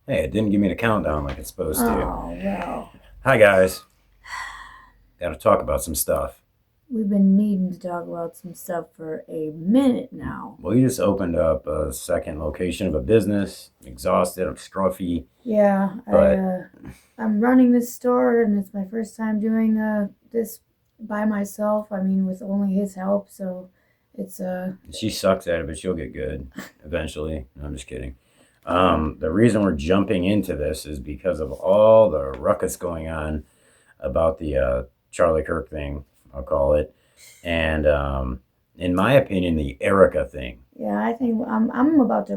Hey, it didn't give me the countdown like it's supposed to. Oh, well, Hi, guys. Got to talk about some stuff. we've been needing to talk about some stuff for a minute now. We just opened up a second location of a business. I'm exhausted. I'm scruffy. Yeah, But I'm running this store, and it's my first time doing this by myself. I mean, with only his help, so it's she sucks at it, but she'll get good eventually. No, I'm just kidding. The reason we're jumping into this is because of all the ruckus going on about the Charlie Kirk thing, I'll call it. And in my opinion, the Erika thing. yeah. I think we're about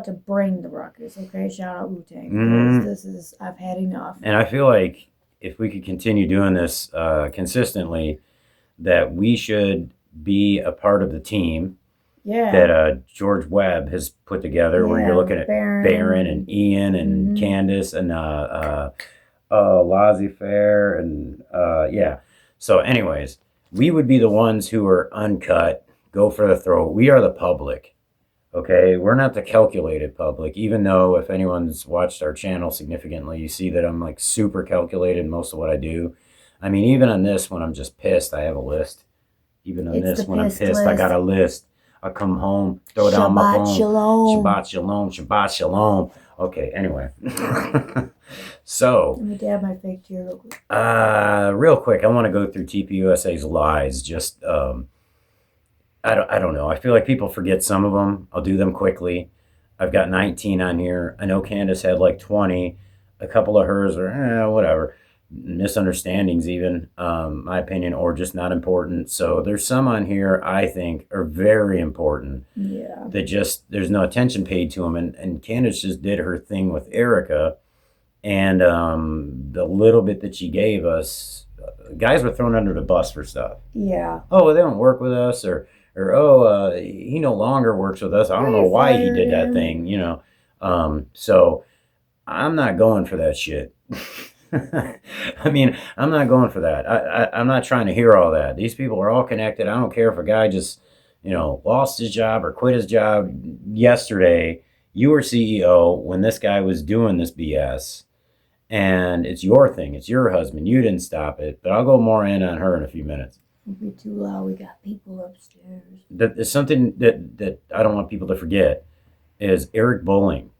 to bring the ruckus. Okay, shout out Wu Tang because Mm, this is I've had enough. and I feel like if we could continue doing this consistently, that we should be a part of the team that Yeah, George Webb has put together, where you're yeah, looking with at Baron Baron. and Ian and Mm-hmm. Candace and Laissez Faire and yeah. So, anyways, we would be the ones who are uncut, go for the throat. We are the public. Okay, we're not the calculated public, even though if anyone's watched our channel significantly, you see that I'm like super calculated in most of what I do. I mean, even on this, when I'm just pissed, I have a list. Even on It's the this, when I'm pissed pissed, I got list. a list. I come home, throw down my Shabbat phone. shalom. Shabbat shalom, Shabbat shalom. Okay, anyway. So, Let me dab my fake tear real quick. real quick, I want to go through TPUSA's lies. Just, I don't know. I feel like people forget some of them. I'll do them quickly. I've got 19 on here. I know Candace had like 20. A couple of hers are whatever, misunderstandings even, my opinion, or just not important. So there's some on here I think are very important Yeah. that just there's no attention paid to them. And Candace just did her thing with Erika, and the little bit that she gave us, guys were thrown under the bus for stuff. Yeah. Oh, they don't work with us, or oh, he no longer works with us. I don't know We why he fired did that him. thing. So I'm not going for that shit. I mean, I'm not going for that. I'm not trying to hear all that. These people are all connected. I don't care if a guy just, lost his job or quit his job yesterday. You were CEO when this guy was doing this BS, and it's your thing. It's your husband. You didn't stop it. But I'll go more in on her in a few minutes. Don't be too loud. We got people upstairs. That is something that I don't want people to forget is Eric Bowling,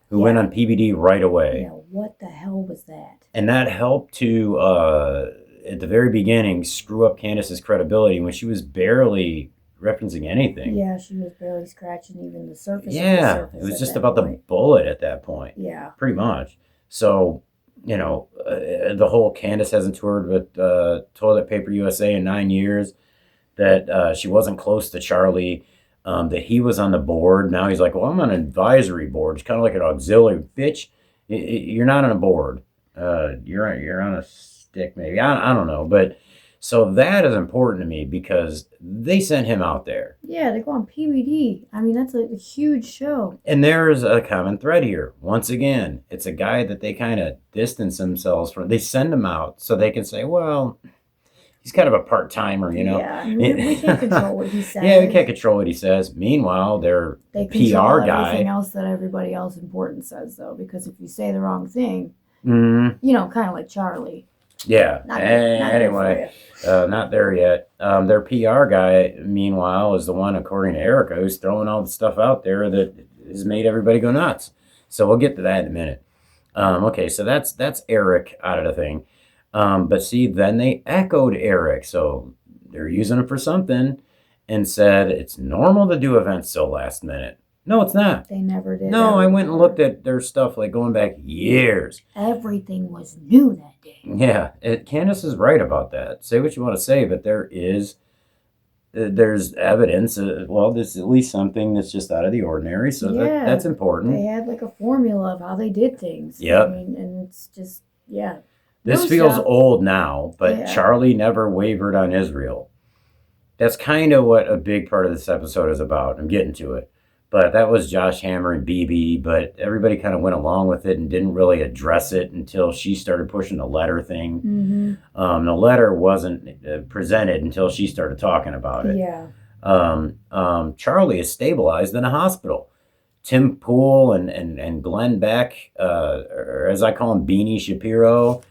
who went Yeah. on PBD right away. Yeah. What the hell was that? And that helped to, at the very beginning, screw up Candace's credibility when she was barely referencing anything. Yeah, she was barely scratching even the surface of the Yeah, surface it was at just that about the point. bullet at that point, Yeah. pretty much. So, the whole Candace hasn't toured with Toilet Paper USA in 9 years, that she wasn't close to Charlie, that he was on the board. Now he's like, well, I'm on an advisory board. It's kind of like an auxiliary. Bitch, you're not on a board. You're on a stick, maybe. I don't know. But so that is important to me because they sent him out there. Yeah, they go on PBD. I mean, that's a huge show. And there's a common thread here. Once again, it's a guy that they kind of distance themselves from. They send him out so they can say, well, he's kind of a part timer. Yeah, I mean, we can't control what he says. Yeah, we can't control what he says. Meanwhile, their They PR control everything guy. else that everybody else important says, though, because if you say the wrong thing, Mm, kind of like Charlie. yeah. Not there, not there for Anyway, you. not there yet. Their PR guy, meanwhile, is the one, according to Erika, who's throwing all the stuff out there that has made everybody go nuts. So we'll get to that in a minute. Okay, so that's Eric out of the thing. But see, then they echoed Eric, so they're using him for something, and said it's normal to do events so last minute. No, it's not. They never did. No, ever I went and before. looked at their stuff like going back years. Everything was new that day. Yeah, Candace is right about that. Say what you want to say, but there's evidence. Well, there's at least something that's just out of the ordinary, so Yeah. that's important. They had like a formula of how they did things. Yep. I mean, and it's just, yeah. This New feels stuff. old now, but Yeah. Charlie never wavered on Israel. That's kind of what a big part of this episode is about. I'm getting to it. But that was Josh Hammer and BB, but everybody kind of went along with it and didn't really address it until she started pushing the letter thing. Mm-hmm. The letter wasn't presented until she started talking about it. Yeah. Charlie is stabilized in a hospital. Tim Pool and Glenn Beck, or as I call him, Beanie Shapiro,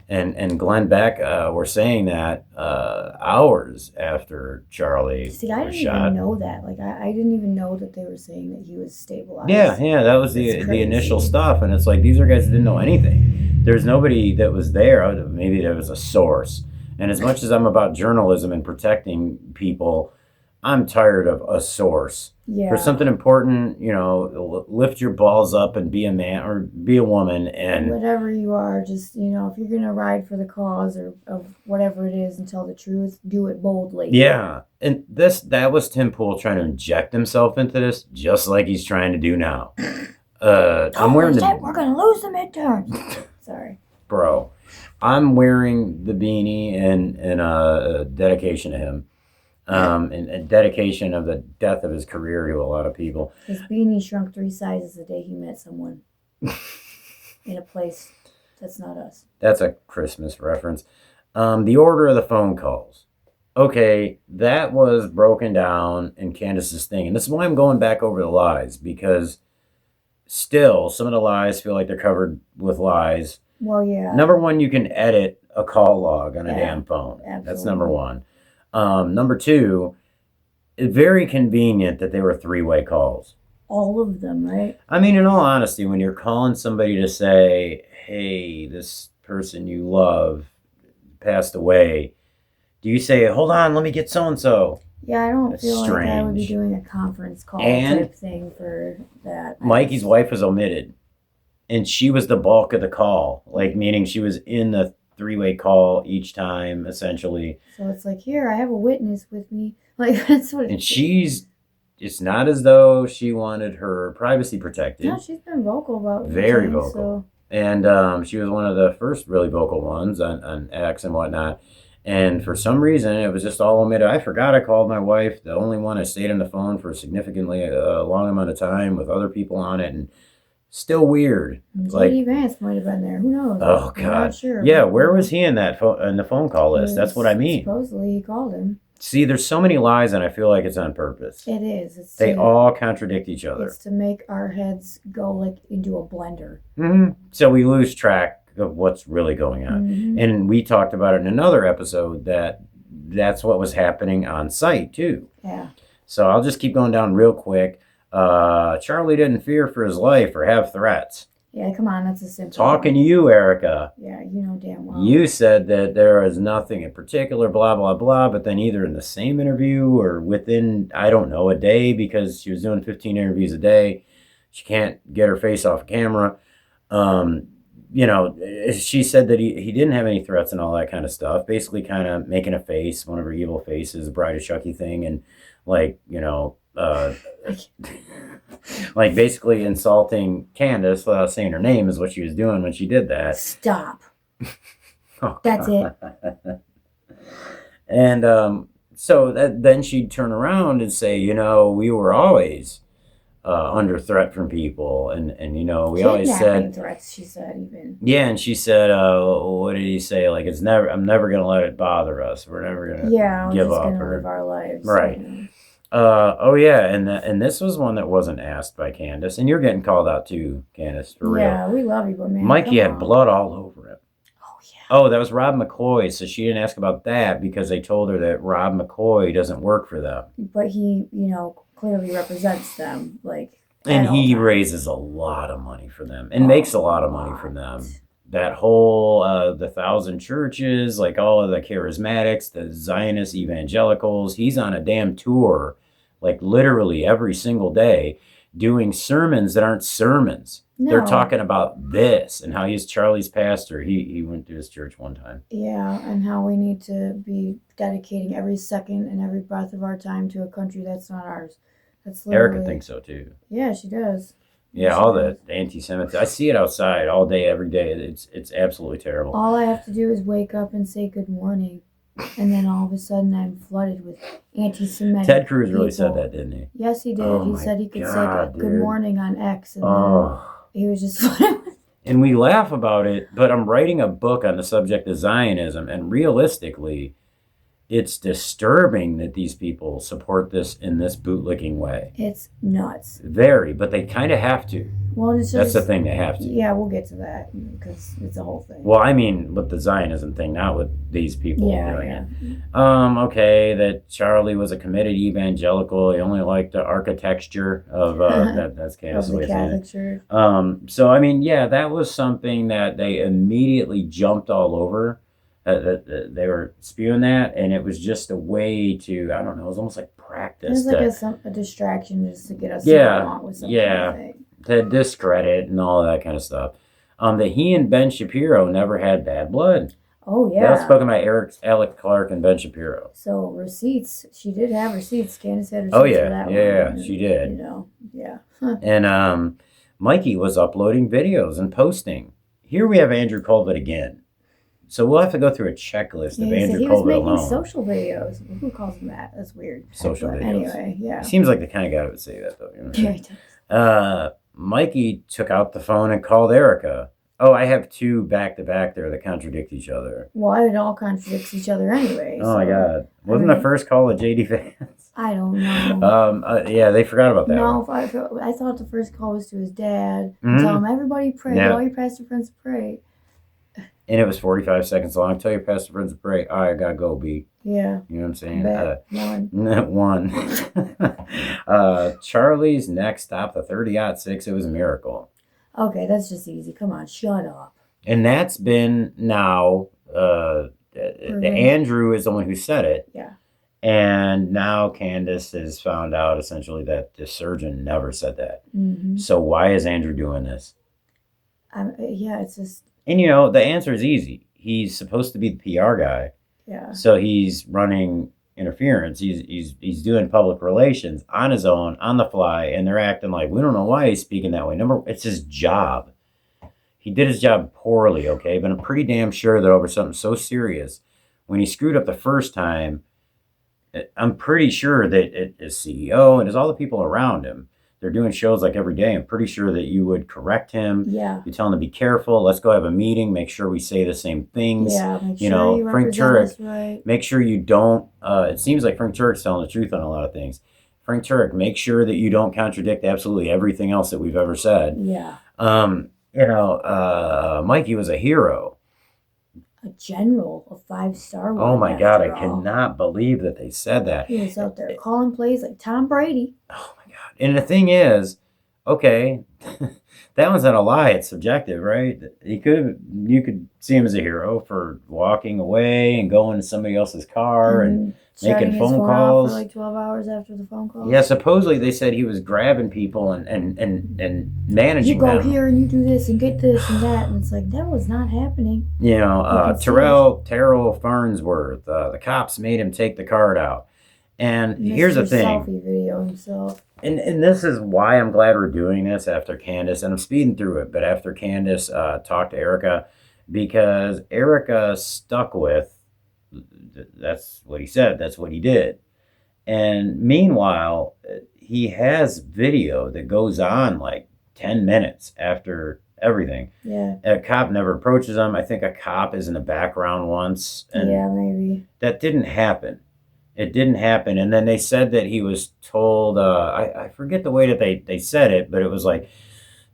and Glenn Beck were saying that hours after Charlie See, I was didn't shot. even know that. Like, I didn't even know that they were saying that he was stabilized. Yeah, that was It's the initial crazy. stuff, and it's like these are guys that didn't know anything. There's nobody that was there. Maybe there was a source. And as much as I'm about journalism and protecting people, I'm tired of a source. Yeah. For something important, lift your balls up and be a man or be a woman, and Whatever you are, just, if you're going to ride for the cause or of whatever it is and tell the truth, do it boldly. yeah. And that was Tim Pool trying to inject himself into this, just like he's trying to do now. I'm wearing we're going to lose the midterms. Sorry. Bro, I'm wearing the beanie in a dedication to him, and a dedication of the death of his career to a lot of people. His beanie shrunk 3 sizes the day he met someone in a place that's not us. That's a Christmas reference. The order of the phone calls. Okay, that was broken down in Candace's thing, and this is why I'm going back over the lies, because still some of the lies feel like they're covered with lies. Well, yeah. Number one, you can edit a call log on a Yeah, damn phone. absolutely. That's number one. Number two, it's very convenient that they were 3-way calls. All of them, right? I mean, in all honesty, when you're calling somebody to say, hey, this person you love passed away, do you say, hold on, let me get so-and-so? Yeah, I don't That's feel like I would be strange. doing a conference call And type thing for that. Mikey's wife was omitted, and she was the bulk of the call, like meaning she was in the 3-way call each time, essentially. So it's like, here, I have a witness with me. Like, that's what And it's not as though she wanted her privacy protected. No, she's been vocal about Very things, vocal. So. And she was one of the first really vocal ones on X and whatnot. And for some reason, it was just all omitted. I forgot I called my wife, the only one I stayed on the phone for a significantly long amount of time with other people on it. And still weird. J.D. Vance might have been there. Who knows? Oh, I'm God. not sure. Yeah, where was he in that in the phone call list? That's what I mean. Supposedly, he called him. See, there's so many lies, and I feel like it's on purpose. It is. They all contradict each other. It's to make our heads go like into a blender. Mm-hmm. So we lose track of what's really going on. Mm-hmm. And we talked about it in another episode that's what was happening on site, too. Yeah. So I'll just keep going down real quick. Charlie didn't fear for his life or have threats. Yeah, come on, that's a simple Talking one. to you, Erika. Yeah, you know damn well. You said that there is nothing in particular, blah, blah, blah, but then either in the same interview or within, I don't know, a day, because she was doing 15 interviews a day. She can't get her face off camera. She said that he didn't have any threats and all that kind of stuff, basically kind of making a face, one of her evil faces, Bride of Chucky thing, and like basically insulting Candace without saying her name is what she was doing when she did that. Stop. Oh, That's it. And so then she'd turn around and say, we were always under threat from people, and we always said threats. She said even. Yeah, and she said, what did he say? Like I'm never gonna let it bother us. We're never gonna give we're just up gonna or live our lives. right. Oh yeah, and this was one that wasn't asked by Candace, and you're getting called out too, Candace, for real. Yeah, we love you, but man, Mikey had on. blood all over him. Oh yeah. Oh, that was Rob McCoy, so she didn't ask about that because they told her that Rob McCoy doesn't work for them. But he, clearly represents them, like. And he raises a lot of money for them and makes a lot of money from them. That whole, the 1,000 churches, like all of the charismatics, the Zionist evangelicals, he's on a damn tour, like literally every single day, doing sermons that aren't sermons. No. They're talking about this and how he's Charlie's pastor. He went to his church one time. Yeah, and how we need to be dedicating every second and every breath of our time to a country that's not ours. That's Erika thinks so too. Yeah, she does. Yeah, all the anti-Semitism. I see it outside all day, every day. It's absolutely terrible. All I have to do is wake up and say good morning, and then all of a sudden I'm flooded with anti-Semitic Ted Cruz people. really said that, didn't he? Yes, he did. Oh, he said he could God, say good morning on X, and then he was just And we laugh about it, but I'm writing a book on the subject of Zionism, and realistically, it's disturbing that these people support this in this bootlicking way. It's nuts. Very, but they kind of have to. Well, it's just, that's the thing, they have to. Yeah, we'll get to that because it's a whole thing. Well, I mean, with the Zionism thing, not with these people doing it. Okay, that Charlie was a committed evangelical. He only liked the architecture of that's Candace's way of saying it. So I mean, yeah, that was something that they immediately jumped all over. They were spewing that, and it was just a way to, I don't know, it was almost like practice. It was like a distraction just to get us along with something. Yeah, to discredit and all that kind of stuff. That he and Ben Shapiro never had bad blood. Oh, yeah. That's spoken by Erika Kirk and Ben Shapiro. So, receipts. She did have receipts. Candace had receipts for that one. Yeah, she did. You know, yeah. And Mikey was uploading videos and posting. Here we have Andrew Colvett again. So we'll have to go through a checklist of Andrew Colvett alone. He was making social videos. Who calls them that? That's weird. Social videos. Anyway, yeah. He seems like the kind of guy that would say that, though. You know? Yeah, he does. Mikey took out the phone and called Erika. Oh, I have two back-to-back there that contradict each other. Well, it all contradicts each other anyway. Oh, my God. Wasn't the first call a JD Vance? I don't know. Yeah, they forgot about that. No, I thought the first call was to his dad. Tell him, everybody pray. All your pastor friends pray. And it was 45 seconds long. Tell your pastor friends to pray. All right, I gotta go, B. Yeah. You know what I'm saying? One. Charlie's next stop, the 30-06, it was a miracle. Okay, that's just easy. Come on, shut up. And that's been now, Andrew is the one who said it. Yeah. And now Candace has found out essentially that the surgeon never said that. Mm-hmm. So why is Andrew doing this? Yeah, it's just... And, you know, the answer is easy. He's supposed to be the PR guy. Yeah. So he's running interference. He's doing public relations on his own, on the fly, and they're acting like, we don't know why he's speaking that way. It's his job. He did his job poorly, okay? But I'm pretty damn sure that over something so serious, when he screwed up the first time, I'm pretty sure that his CEO and all the people around him, they're doing shows like every day. I'm pretty sure that you would correct him. Yeah. You tell him to be careful. Let's go have a meeting. Make sure we say the same things. Yeah. Make sure you Frank Turek. Right. Make sure you don't. It seems like Frank Turek's telling the truth on a lot of things. Frank Turek, make sure that you don't contradict absolutely everything else that we've ever said. Yeah. Mikey was a hero. A general, a 5-star. Oh my God, I cannot believe that they said that. He was out there calling plays like Tom Brady. Oh my God. And the thing is, okay, that one's not a lie. It's subjective, right? You could see him as a hero for walking away and going to somebody else's car and making phone calls for like 12 hours after the phone call. Yeah, supposedly they said he was grabbing people and managing them. You go here and you do this and get this and that, and it's like that was not happening. You know, Terrell Farnsworth, the cops made him take the card out. And here's the thing. Selfie video himself. And this is why I'm glad we're doing this after Candace, and I'm speeding through it, but after Candace talked to Erika, because Erika stuck with, that's what he said, that's what he did. And meanwhile, he has video that goes on like 10 minutes after everything. Yeah. A cop never approaches him. I think a cop is in the background once. And yeah, maybe. That didn't happen. It didn't happen. And then they said that he was told, I forget the way that they said it, but it was like,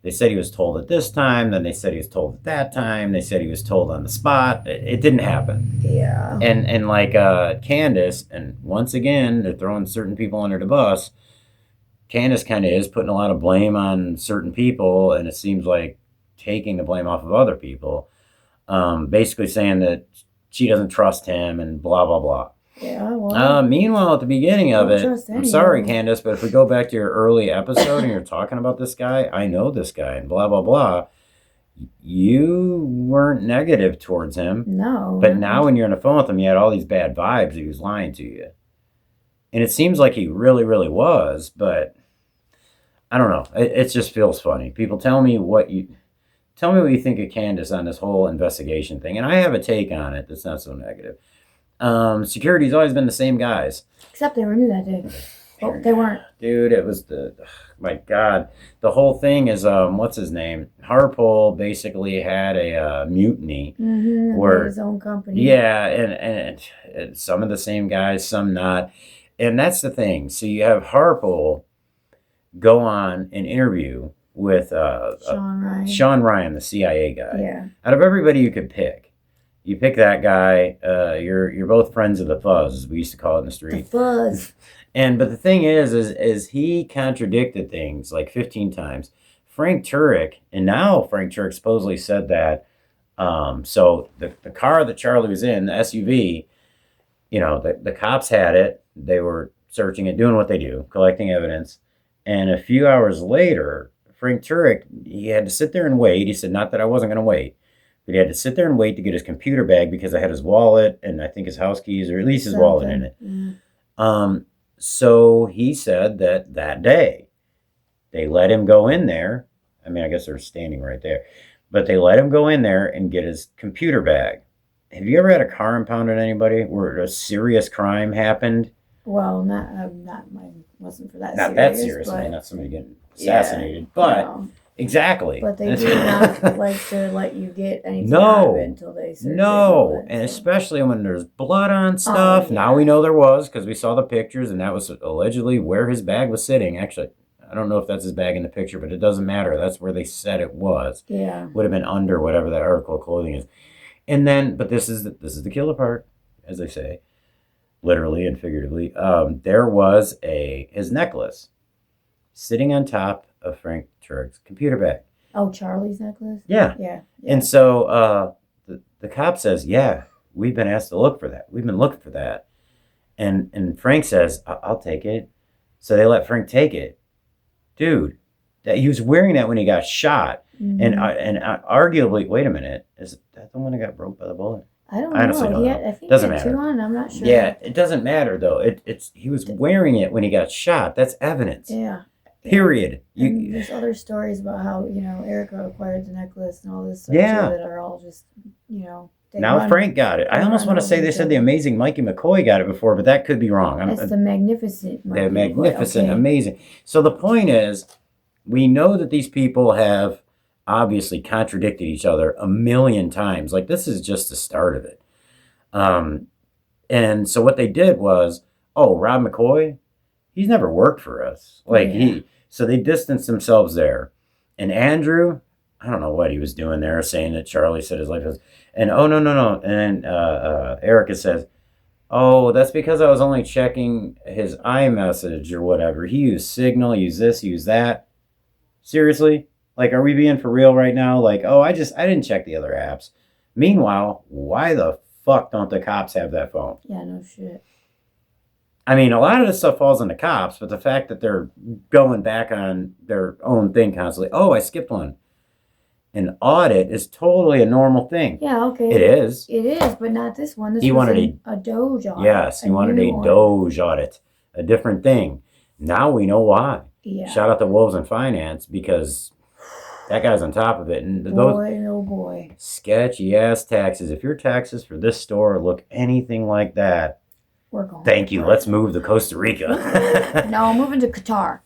they said he was told at this time, then they said he was told at that time, they said he was told on the spot. It didn't happen. Yeah. And like Candace, and once again, they're throwing certain people under the bus. Candace kind of is putting a lot of blame on certain people, and it seems like taking the blame off of other people. Basically saying that she doesn't trust him and blah, blah, blah. Yeah, well, meanwhile, at the beginning of it, I'm sorry, Candace, but if we go back to your early episode and you're talking about this guy, I know this guy, and blah, blah, blah, you weren't negative towards him. No. But now when you're on the phone with him, you had all these bad vibes that he was lying to you. And it seems like he really, really was, but I don't know. It just feels funny. People tell me what you think of Candace on this whole investigation thing, and I have a take on it that's not so negative. Security's always been the same guys. Except they renewed that day. Oh, they weren't. Dude, it was my God. The whole thing is, what's his name? Harpole basically had a mutiny. Where his own company. Yeah, and some of the same guys, some not. And that's the thing. So you have Harpole go on an interview with Sean Ryan, the CIA guy. Yeah. Out of everybody you could pick, you pick that guy. You're both friends of the fuzz, as we used to call it in the street. The fuzz. But the thing is he contradicted things like 15 times. Frank Turek, and now Frank Turek supposedly said that. So the car that Charlie was in, the SUV, the cops had it. They were searching it, doing what they do, collecting evidence. And a few hours later, Frank Turek, he had to sit there and wait. He said, not that I wasn't going to wait, but he had to sit there and wait to get his computer bag because I had his wallet and I think his house keys, or at least his wallet in it. Yeah. So he said that day, they let him go in there. I mean, I guess they're standing right there. But they let him go in there and get his computer bag. Have you ever had a car impounded on anybody where a serious crime happened? Well, not mine. Wasn't for that. Not that serious. I mean, not somebody getting assassinated, but exactly. But they do not like to let you get anything No. out of it until they search No, it. and especially when there's blood on stuff. Oh, yeah. Now we know there was because we saw the pictures, and that was allegedly where his bag was sitting. Actually, I don't know if that's his bag in the picture, but it doesn't matter. That's where they said it was. Yeah. Would have been under whatever that article of clothing is. And then, but this is the killer part, as they say, literally and figuratively. There was his necklace sitting on top of Frank Turek's computer bag. Oh, Charlie's necklace? Yeah. Yeah. And so the cop says, yeah, we've been asked to look for that. We've been looking for that. And Frank says, I'll take it. So they let Frank take it. Dude, he was wearing that when he got shot. Mm-hmm. And arguably, wait a minute, is that the one that got broke by the bullet? I don't honestly know. don't I think doesn't he had matter. two on. I'm not sure. Yeah, it doesn't matter though. He was wearing it when he got shot. That's evidence. Yeah. Period. And there's other stories about how Erika acquired the necklace and all this stuff Yeah. too, that are all just now Frank got it. I almost want to say they said the amazing Mikey McCoy got it before, but that could be wrong. It's the magnificent. They're magnificent, amazing. So the point is, we know that these people have obviously contradicted each other a million times. Like, this is just the start of it. And so what they did was, Rob McCoy, he's never worked for us. So they distanced themselves there. And Andrew, I don't know what he was doing there, saying that Charlie said his life was, and no. And Erika says, that's because I was only checking his iMessage or whatever. He used Signal, used this, used that. Seriously? Like, are we being for real right now? Like, I didn't check the other apps. Meanwhile, why the fuck don't the cops have that phone? Yeah, no shit. I mean, a lot of this stuff falls on the cops, but the fact that they're going back on their own thing constantly. I skipped one. An audit is totally a normal thing. Yeah, okay. It is. It is, but not this one. This he was wanted a Doge audit. Yes, he wanted a Doge audit. A different thing. Now we know why. Yeah. Shout out to Wolves in Finance, because that guy's on top of it. And Boy. Sketchy ass taxes. If your taxes for this store look anything like that, we're going. Thank you. Let's move to Costa Rica. No, moving to Qatar.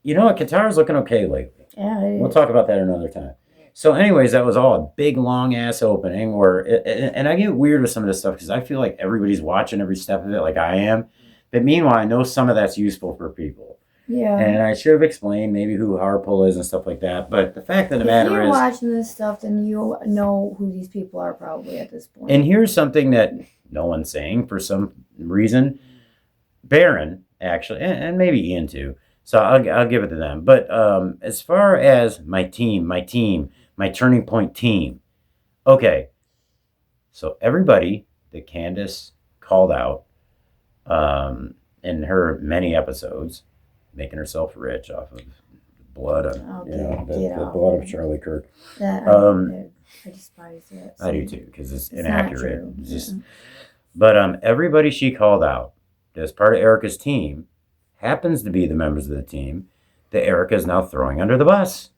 You know what? Qatar's looking okay lately. Yeah, it is. We'll talk about that another time. So anyways, that was all a big, long-ass opening. And I get weird with some of this stuff because I feel like everybody's watching every step of it like I am. But meanwhile, I know some of that's useful for people. Yeah. And I should have explained maybe who Harpole is and stuff like that. But the fact of the matter is... If you're watching this stuff, then you know who these people are probably at this point. And here's something that no one's saying for some reason. Barron, actually, and maybe Ian too. So I'll give it to them. But as far as my Turning Point team. Okay. So everybody that Candace called out in her many episodes, making herself rich off of blood of the blood of Charlie Kirk. I despise it. I do too, because it's inaccurate. It's just, but everybody she called out as part of Erika's team happens to be the members of the team that Erika is now throwing under the bus.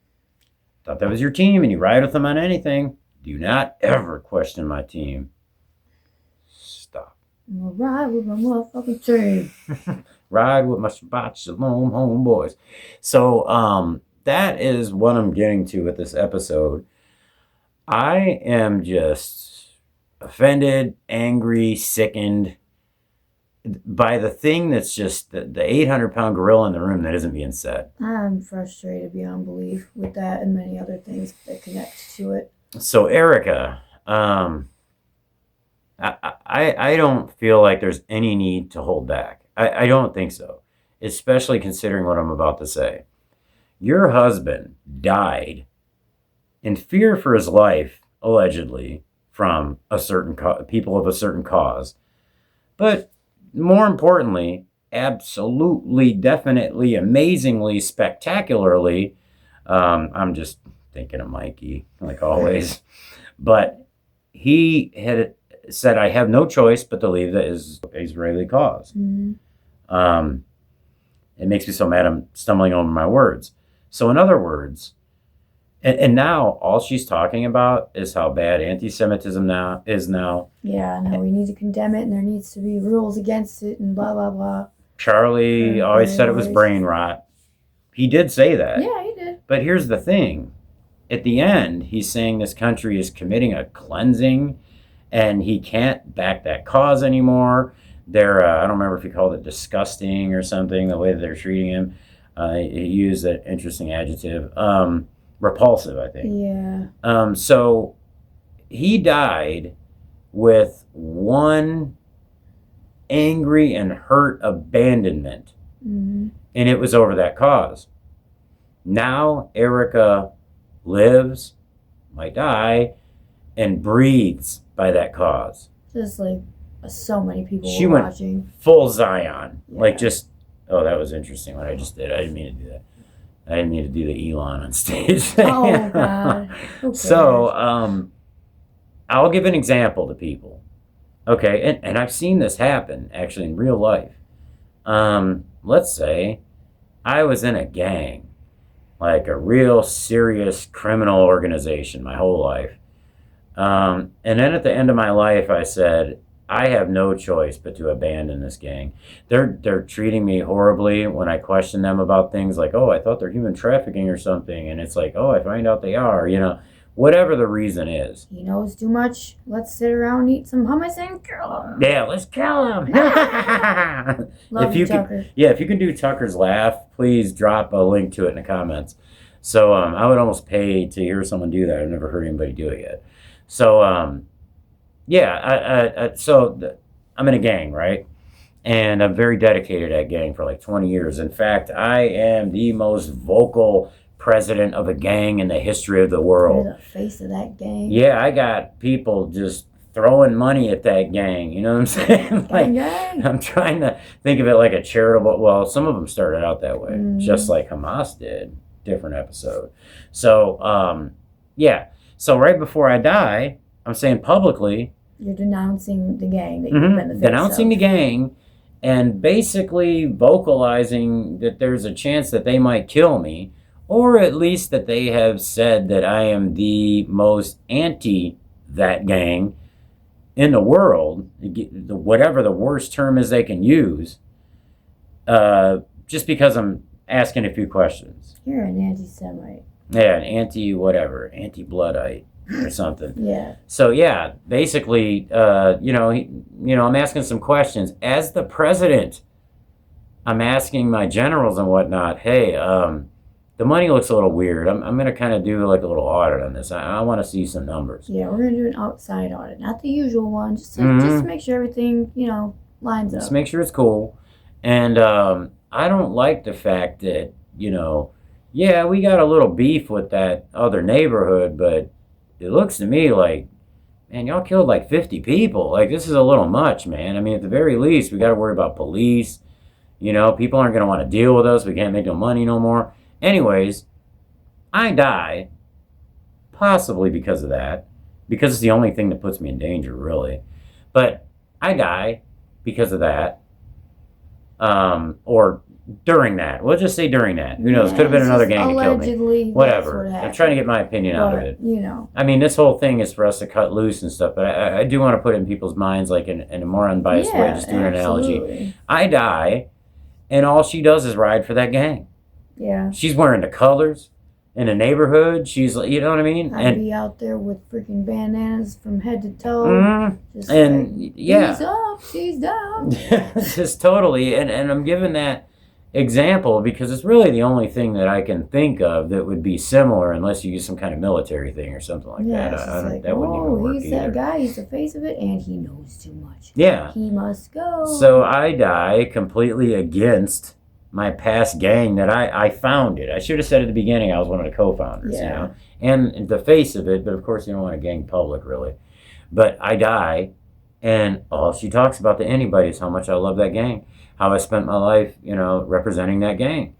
Thought that was your team and you ride with them on anything. Do not ever question my team. Stop. I'm gonna ride with my motherfucking team. Ride with my Shabbat Shalom homeboys. So that is what I'm getting to with this episode. I am just offended, angry, sickened by the thing that's just the 800-pound gorilla in the room that isn't being said. I'm frustrated beyond belief with that and many other things that connect to it. So, Erika, I don't feel like there's any need to hold back. I don't think so, especially considering what I'm about to say. Your husband died in fear for his life, allegedly, from a certain people of a certain cause. But more importantly, absolutely, definitely, amazingly, spectacularly, I'm just thinking of Mikey, like always, but he had said, I have no choice but to leave the Israeli cause. Mm-hmm. It makes me so mad I'm stumbling over my words. So in other words, and now all she's talking about is how bad anti-Semitism is now. Yeah, no, we need to condemn it, and there needs to be rules against it, and blah, blah, blah. Charlie always said it was brain rot. He did say that. Yeah, he did. But here's the thing. At the end, he's saying this country is committing a cleansing, and he can't back that cause anymore. They're, I don't remember if he called it disgusting or something, the way that they're treating him. He used an interesting adjective. Repulsive, I think. Yeah. So he died with one angry and hurt abandonment. Mm-hmm. And it was over that cause. Now Erika lives, might die, and breathes by that cause. Just like so many people She were went watching. Full Zion. Yeah. Like just, oh, that was interesting what I just did. I didn't mean to do that. I didn't need to do the Elon on stage. Oh, God. Okay. So, I'll give an example to people. Okay, and I've seen this happen, actually, in real life. Let's say I was in a gang, like a real serious criminal organization my whole life. And then at the end of my life, I said, I have no choice but to abandon this gang. They're treating me horribly when I question them about things like, oh, I thought they're human trafficking or something. And it's like, oh, I find out they are, whatever the reason is. He knows too much. Let's sit around and eat some hummus and kill him. Yeah, let's kill him. Love you, Tucker. If you can do Tucker's laugh, please drop a link to it in the comments. So I would almost pay to hear someone do that. I've never heard anybody do it yet. So, so I'm in a gang, right? And I'm very dedicated to that gang for like 20 years. In fact, I am the most vocal president of a gang in the history of the world. You're the face of that gang. Yeah, I got people just throwing money at that gang. You know what I'm saying? Like, gang. I'm trying to think of it like a charitable. Well, some of them started out that way, just like Hamas did. Different episode. So, So right before I die, I'm saying publicly, you're denouncing the gang that you've been the face denouncing of. the gang, and basically vocalizing that there's a chance that they might kill me, or at least that they have said that I am the most anti that gang in the world, whatever the worst term is they can use, just because I'm asking a few questions. You're an anti-Semite. Yeah, an anti-Bloodite or something. Yeah. So yeah, basically, I'm asking some questions as the president. I'm asking my generals and whatnot. Hey, the money looks a little weird. I'm gonna kind of do like a little audit on this. I want to see some numbers. Yeah, we're gonna do an outside audit, not the usual one. Just to make sure everything lines up. Just make sure it's cool. And I don't like the fact that yeah, we got a little beef with that other neighborhood, but it looks to me like, man, y'all killed like 50 people. Like, this is a little much, man. I mean, at the very least, we got to worry about police. People aren't going to want to deal with us. We can't make no money no more. Anyways, I die, possibly because of that, because it's the only thing that puts me in danger, really. But I die because of that, or during that. We'll just say during that. Who knows? Could have been another gang that killed me. Whatever. I'm trying to get my opinion out of it. I mean, this whole thing is for us to cut loose and stuff, but I do want to put it in people's minds, like in a more unbiased way, just doing an analogy. I die, and all she does is ride for that gang. Yeah. She's wearing the colors in the neighborhood. She's, you know what I mean? I'd be out there with freaking bandanas from head to toe. Just and like, yeah, she's up, she's down. just totally. And I'm giving that example because it's really the only thing that I can think of that would be similar, unless you use some kind of military thing or something like that. It's just like, that wouldn't even work he's either. that guy. He's the face of it, and he knows too much. Yeah. He must go. So I die completely against my past gang that I founded. I should have said at the beginning I was one of the co-founders, you know, and the face of it. But of course, you don't want a gang public, really. But I die, and all she talks about to anybody is how much I love that gang, how I spent my life, you know, representing that gang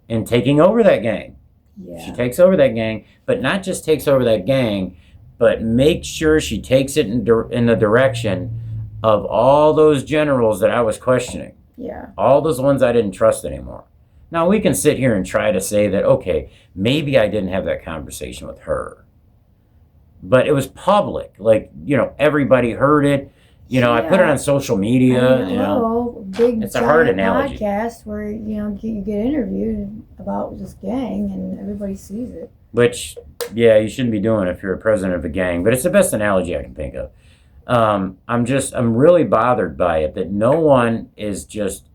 and taking over that gang. Yeah. She takes over that gang, but not just takes over that gang, but makes sure she takes it in the direction of all those generals that I was questioning. Yeah. All those ones I didn't trust anymore. Now, we can sit here and try to say that, okay, maybe I didn't have that conversation with her. But it was public. Like, you know, everybody heard it. You know, I put it on social media. I mean, you know, big it's a hard analogy. Podcast where, you know, you get interviewed about this gang and everybody sees it. Which, yeah, you shouldn't be doing if you're a president of a gang. But it's the best analogy I can think of. I'm really bothered by it that no one is just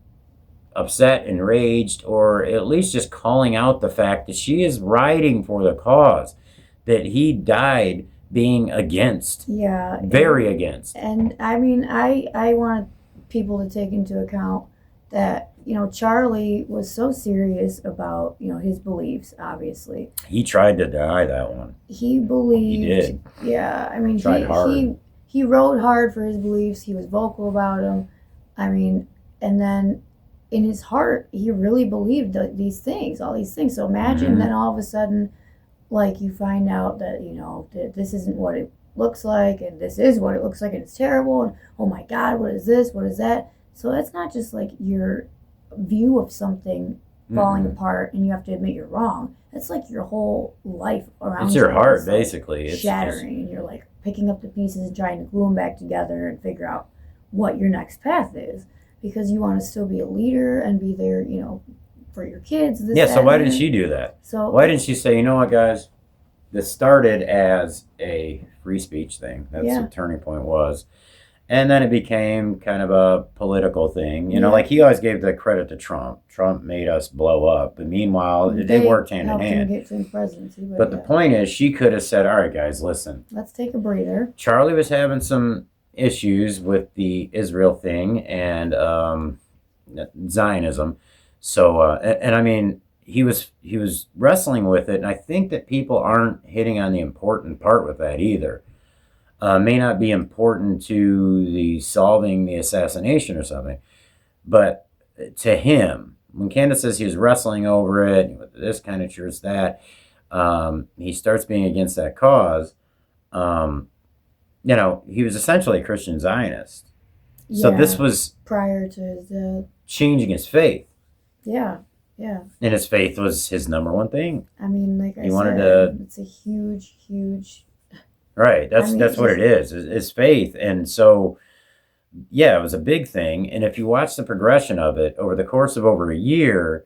upset, enraged, or at least just calling out the fact that she is riding for the cause that he died being against. Yeah. Very against. And I mean, I want people to take into account that, you know, Charlie was so serious about, you know, his beliefs, obviously. He tried to deny that one. He believed. He did. Yeah. I mean, Tried hard. He rode hard for his beliefs. He was vocal about them. I mean, and then in his heart, he really believed these things, all these things. So imagine then all of a sudden, like, you find out that, you know, that this isn't what it looks like, and this is what it looks like, and it's terrible, and oh my God, what is this? What is that? So that's not just like your view of something falling apart and you have to admit you're wrong. That's like your whole life around It's your heart, like basically. It's shattering, and you're like picking up the pieces and trying to glue them back together and figure out what your next path is, because you want to still be a leader and be there, you know, for your kids. So why didn't she do that? So why didn't she say, you know what, guys, this started as a free speech thing. That's what the turning point was. And then it became kind of a political thing. You know, like he always gave the credit to Trump. Trump made us blow up. But meanwhile, they worked hand in hand. Get to the presidency, but the point is, she could have said, all right, guys, listen. Let's take a breather. Charlie was having some issues with the Israel thing and Zionism. So, and I mean, he was wrestling with it. And I think that people aren't hitting on the important part with that either. May not be important to the solving the assassination or something, but to him, when Candace says he was wrestling over it, this kind of church, that, he starts being against that cause. You know, he was essentially a Christian Zionist. So this was prior to his changing his faith. Yeah. And his faith was his number one thing. I mean, like I wanted said, it's a huge. Right. That's what it is. It's faith. And so, yeah, it was a big thing. And if you watch the progression of it over the course of over a year,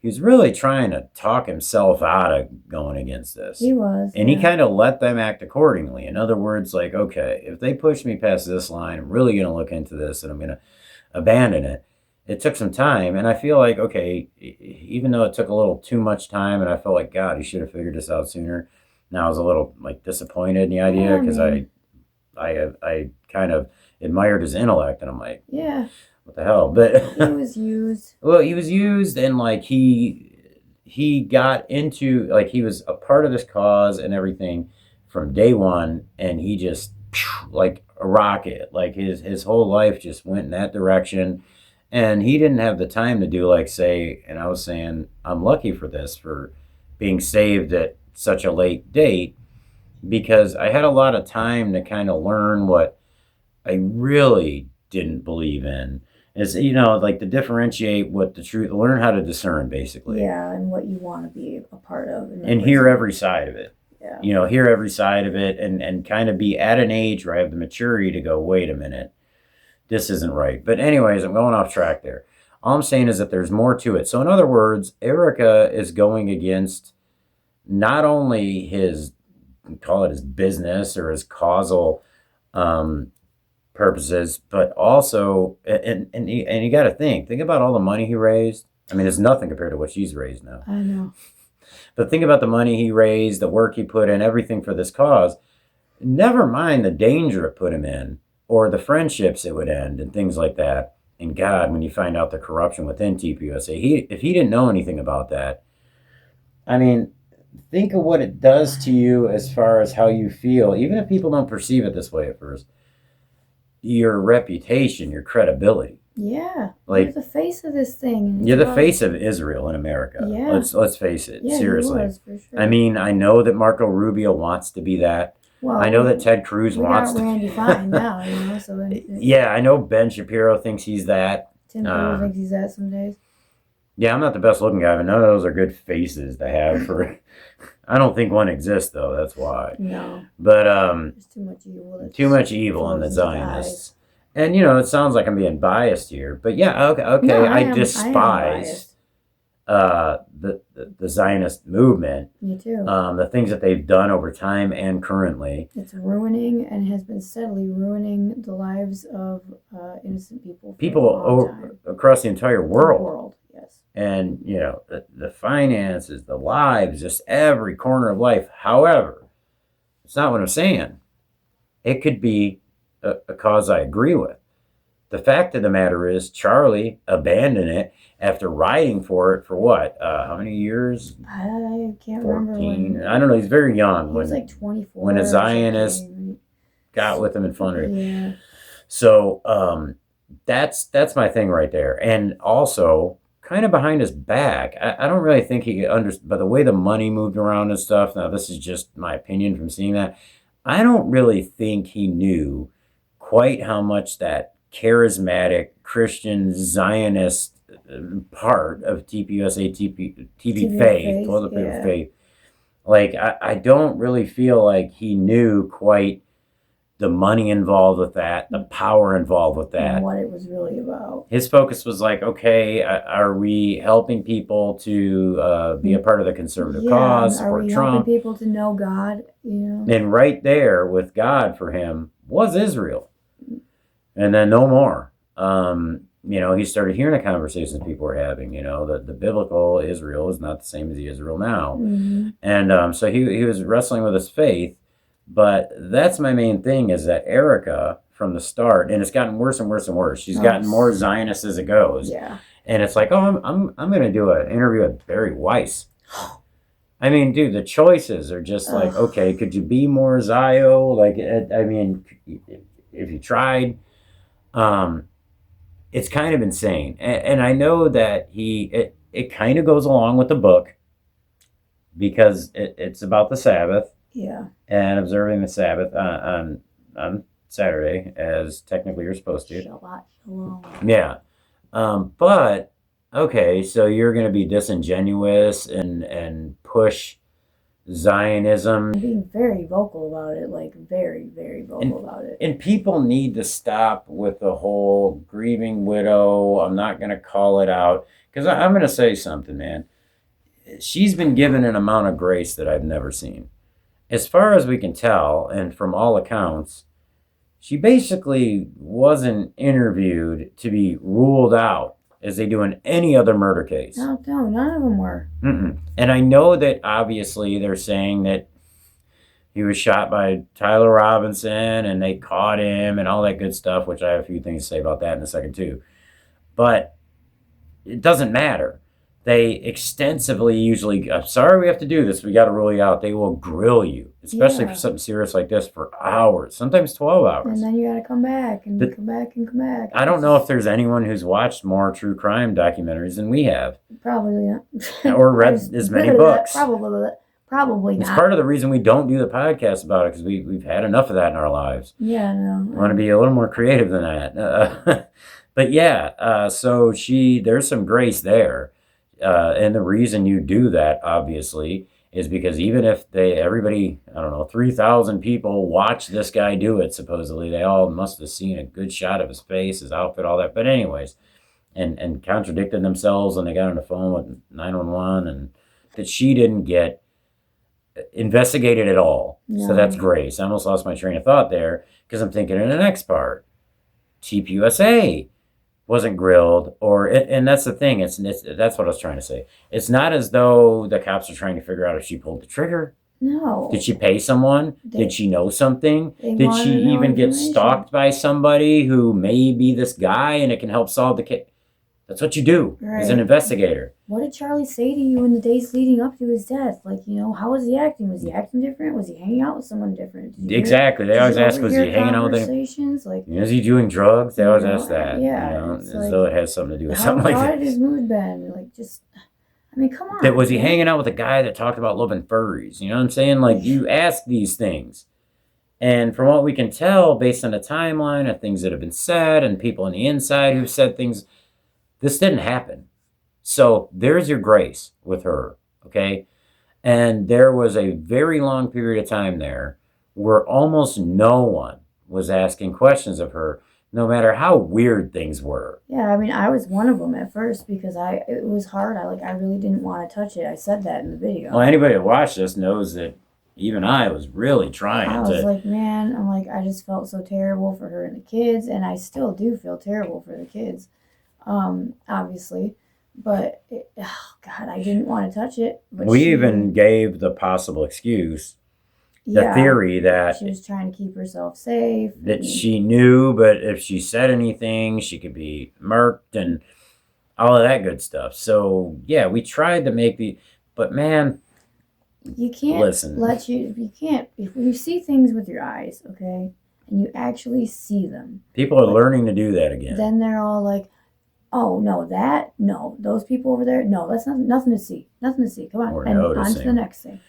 he was really trying to talk himself out of going against this. He was. And he kind of let them act accordingly. In other words, like, okay, if they push me past this line, I'm really going to look into this and I'm going to abandon it. It took some time. And I feel like, okay, even though it took a little too much time and I felt like, God, he should have figured this out sooner. Now I was a little like disappointed in the idea because I kind of admired his intellect and I'm like, what the hell? But he was used. Well, he was used, and like he got into, like, he was a part of this cause and everything from day one, and he just like a rocket, like his whole life just went in that direction, and he didn't have the time to do, like, say, and I was saying I'm lucky for this, for being saved at such a late date, because I had a lot of time to kind of learn what I really didn't believe in. Is, you know, like, to differentiate what the truth, learn how to discern, basically. Yeah, and what you want to be a part of. And hear every side of it. Yeah. You know, hear every side of it and kind of be at an age where I have the maturity to go, wait a minute, this isn't right. But anyways, I'm going off track there. All I'm saying is that there's more to it. So in other words, Erika is going against not only his, call it his business or his causal purposes, but also, and you got to think about all the money he raised. I mean, it's nothing compared to what she's raised now. I know. But think about the money he raised, the work he put in, everything for this cause. Never mind the danger it put him in, or the friendships it would end, and things like that. And God, when you find out the corruption within TPUSA, if he didn't know anything about that, I mean, think of what it does to you as far as how you feel, even if people don't perceive it this way at first. Your reputation, your credibility. Yeah, like you're the face of this thing. And you're the face of Israel in America. Yeah. Let's face it. Yeah, Seriously. he was, for sure. I mean, I know that Marco Rubio wants to be that. Well, I know that Ted Cruz wants to. We got Randy Fine now, So yeah, I know Ben Shapiro thinks he's that. Tim Pool thinks he's that some days. Yeah, I'm not the best looking guy, but none of those are good faces to have for. I don't think one exists though. That's why. No. But there's too much evil. Too much evil in the Zionists. And it sounds like I'm being biased here, but yeah, okay. No, I despise the Zionist movement. Me too. The things that they've done over time and currently. It's ruining and has been steadily ruining the lives of innocent people. People across the entire world. The world, yes. And the finances, the lives, just every corner of life. However, it's not what I'm saying. It could be a cause I agree with. The fact of the matter is, Charlie abandoned it after riding for it for what? How many years? I can't 14. remember. I don't know. He's very young. He was like 24. When a Zionist got with him and funded it. Yeah. So that's my thing right there. And also, kind of behind his back, I don't really think he understood, by the way the money moved around and stuff. Now, this is just my opinion from seeing that. I don't really think he knew quite how much that charismatic Christian Zionist part of TPUSA, TV faith, toilet paper faith. Like, I don't really feel like he knew quite the money involved with that, the power involved with that. And what it was really about. His focus was like, okay, are we helping people to be a part of the conservative cause, support Trump? Are we helping people to know God? And right there with God for him was Israel. And then no more. He started hearing the conversations people were having, the biblical Israel is not the same as the Israel now. Mm-hmm. And so he was wrestling with his faith. But that's my main thing, is that Erika, from the start, and it's gotten worse and worse and worse. She's gotten more Zionist as it goes. Yeah. And it's like, I'm going to do an interview with Barry Weiss. I mean, dude, the choices are just like, okay, could you be more Zio? Like, I mean, if you tried, it's kind of insane. And I know that it kind of goes along with the book, because it's about the Sabbath. Yeah. And observing the Sabbath on Saturday, as technically you're supposed to. Shabbat shalom. Yeah. But, okay, so you're going to be disingenuous and push Zionism. I'm being very vocal about it, like very, very vocal about it. And people need to stop with the whole grieving widow. I'm not going to call it out, because I'm going to say something, man. She's been given an amount of grace that I've never seen. As far as we can tell, and from all accounts, she basically wasn't interviewed to be ruled out as they do in any other murder case. No, none of them were. Mm-mm. And I know that obviously they're saying that he was shot by Tyler Robinson and they caught him and all that good stuff, which I have a few things to say about that in a second too. But it doesn't matter. They extensively usually, I'm sorry we have to do this, we got to rule you out. They will grill you, especially for something serious like this, for hours, sometimes 12 hours. And then you got to come back and come back and come back. I don't know if there's anyone who's watched more true crime documentaries than we have. Probably not. Or read as many books. Probably not. It's part of the reason we don't do the podcast about it, because we've had enough of that in our lives. Yeah, no. We want to be a little more creative than that. But yeah, so there's some grace there. And the reason you do that, obviously, is because even if everybody, 3,000 people watch this guy do it, supposedly, they all must have seen a good shot of his face, his outfit, all that. But anyways, and contradicted themselves, and they got on the phone with 911, and that she didn't get investigated at all. No. So that's grace. I almost lost my train of thought there because I'm thinking in the next part, Tpusa wasn't grilled, and that's the thing. It's that's what I was trying to say. It's not as though the cops are trying to figure out if she pulled the trigger. No. Did she pay someone? Did she know something? Did she even get information. stalked by somebody who may be this guy and it can help solve the case? That's what you do as an investigator. What did Charlie say to you in the days leading up to his death? Like, how was he acting? Was he acting different? Was he hanging out with someone different? Exactly. They always ask, was he hanging out with him? Like, is he doing drugs? They always ask that. Yeah. As though it has something to do with something like that. How had his mood been? Like, just... I mean, come on. Was he hanging out with a guy that talked about loving furries? You know what I'm saying? Like, you ask these things. And from what we can tell, based on the timeline of things that have been said and people on the inside who've said things, this didn't happen. So there's your grace with her, okay? And there was a very long period of time there where almost no one was asking questions of her, no matter how weird things were. Yeah, I mean, I was one of them at first because it was hard. I really didn't want to touch it. I said that in the video. Well, anybody that watched this knows that even I was really trying to... I was like, man, I just felt so terrible for her and the kids, and I still do feel terrible for the kids, obviously. But, God, I didn't want to touch it. But we even gave the possible excuse, the theory that she was trying to keep herself safe. That she knew, but if she said anything, she could be murked and all of that good stuff. So, yeah, we tried to make but man, you can't if you see things with your eyes, okay, and you actually see them. People are learning to do that again. Then they're all like, oh, no, those people over there, no, that's nothing to see. Nothing to see. Come on. Or and noticing. on to the next thing.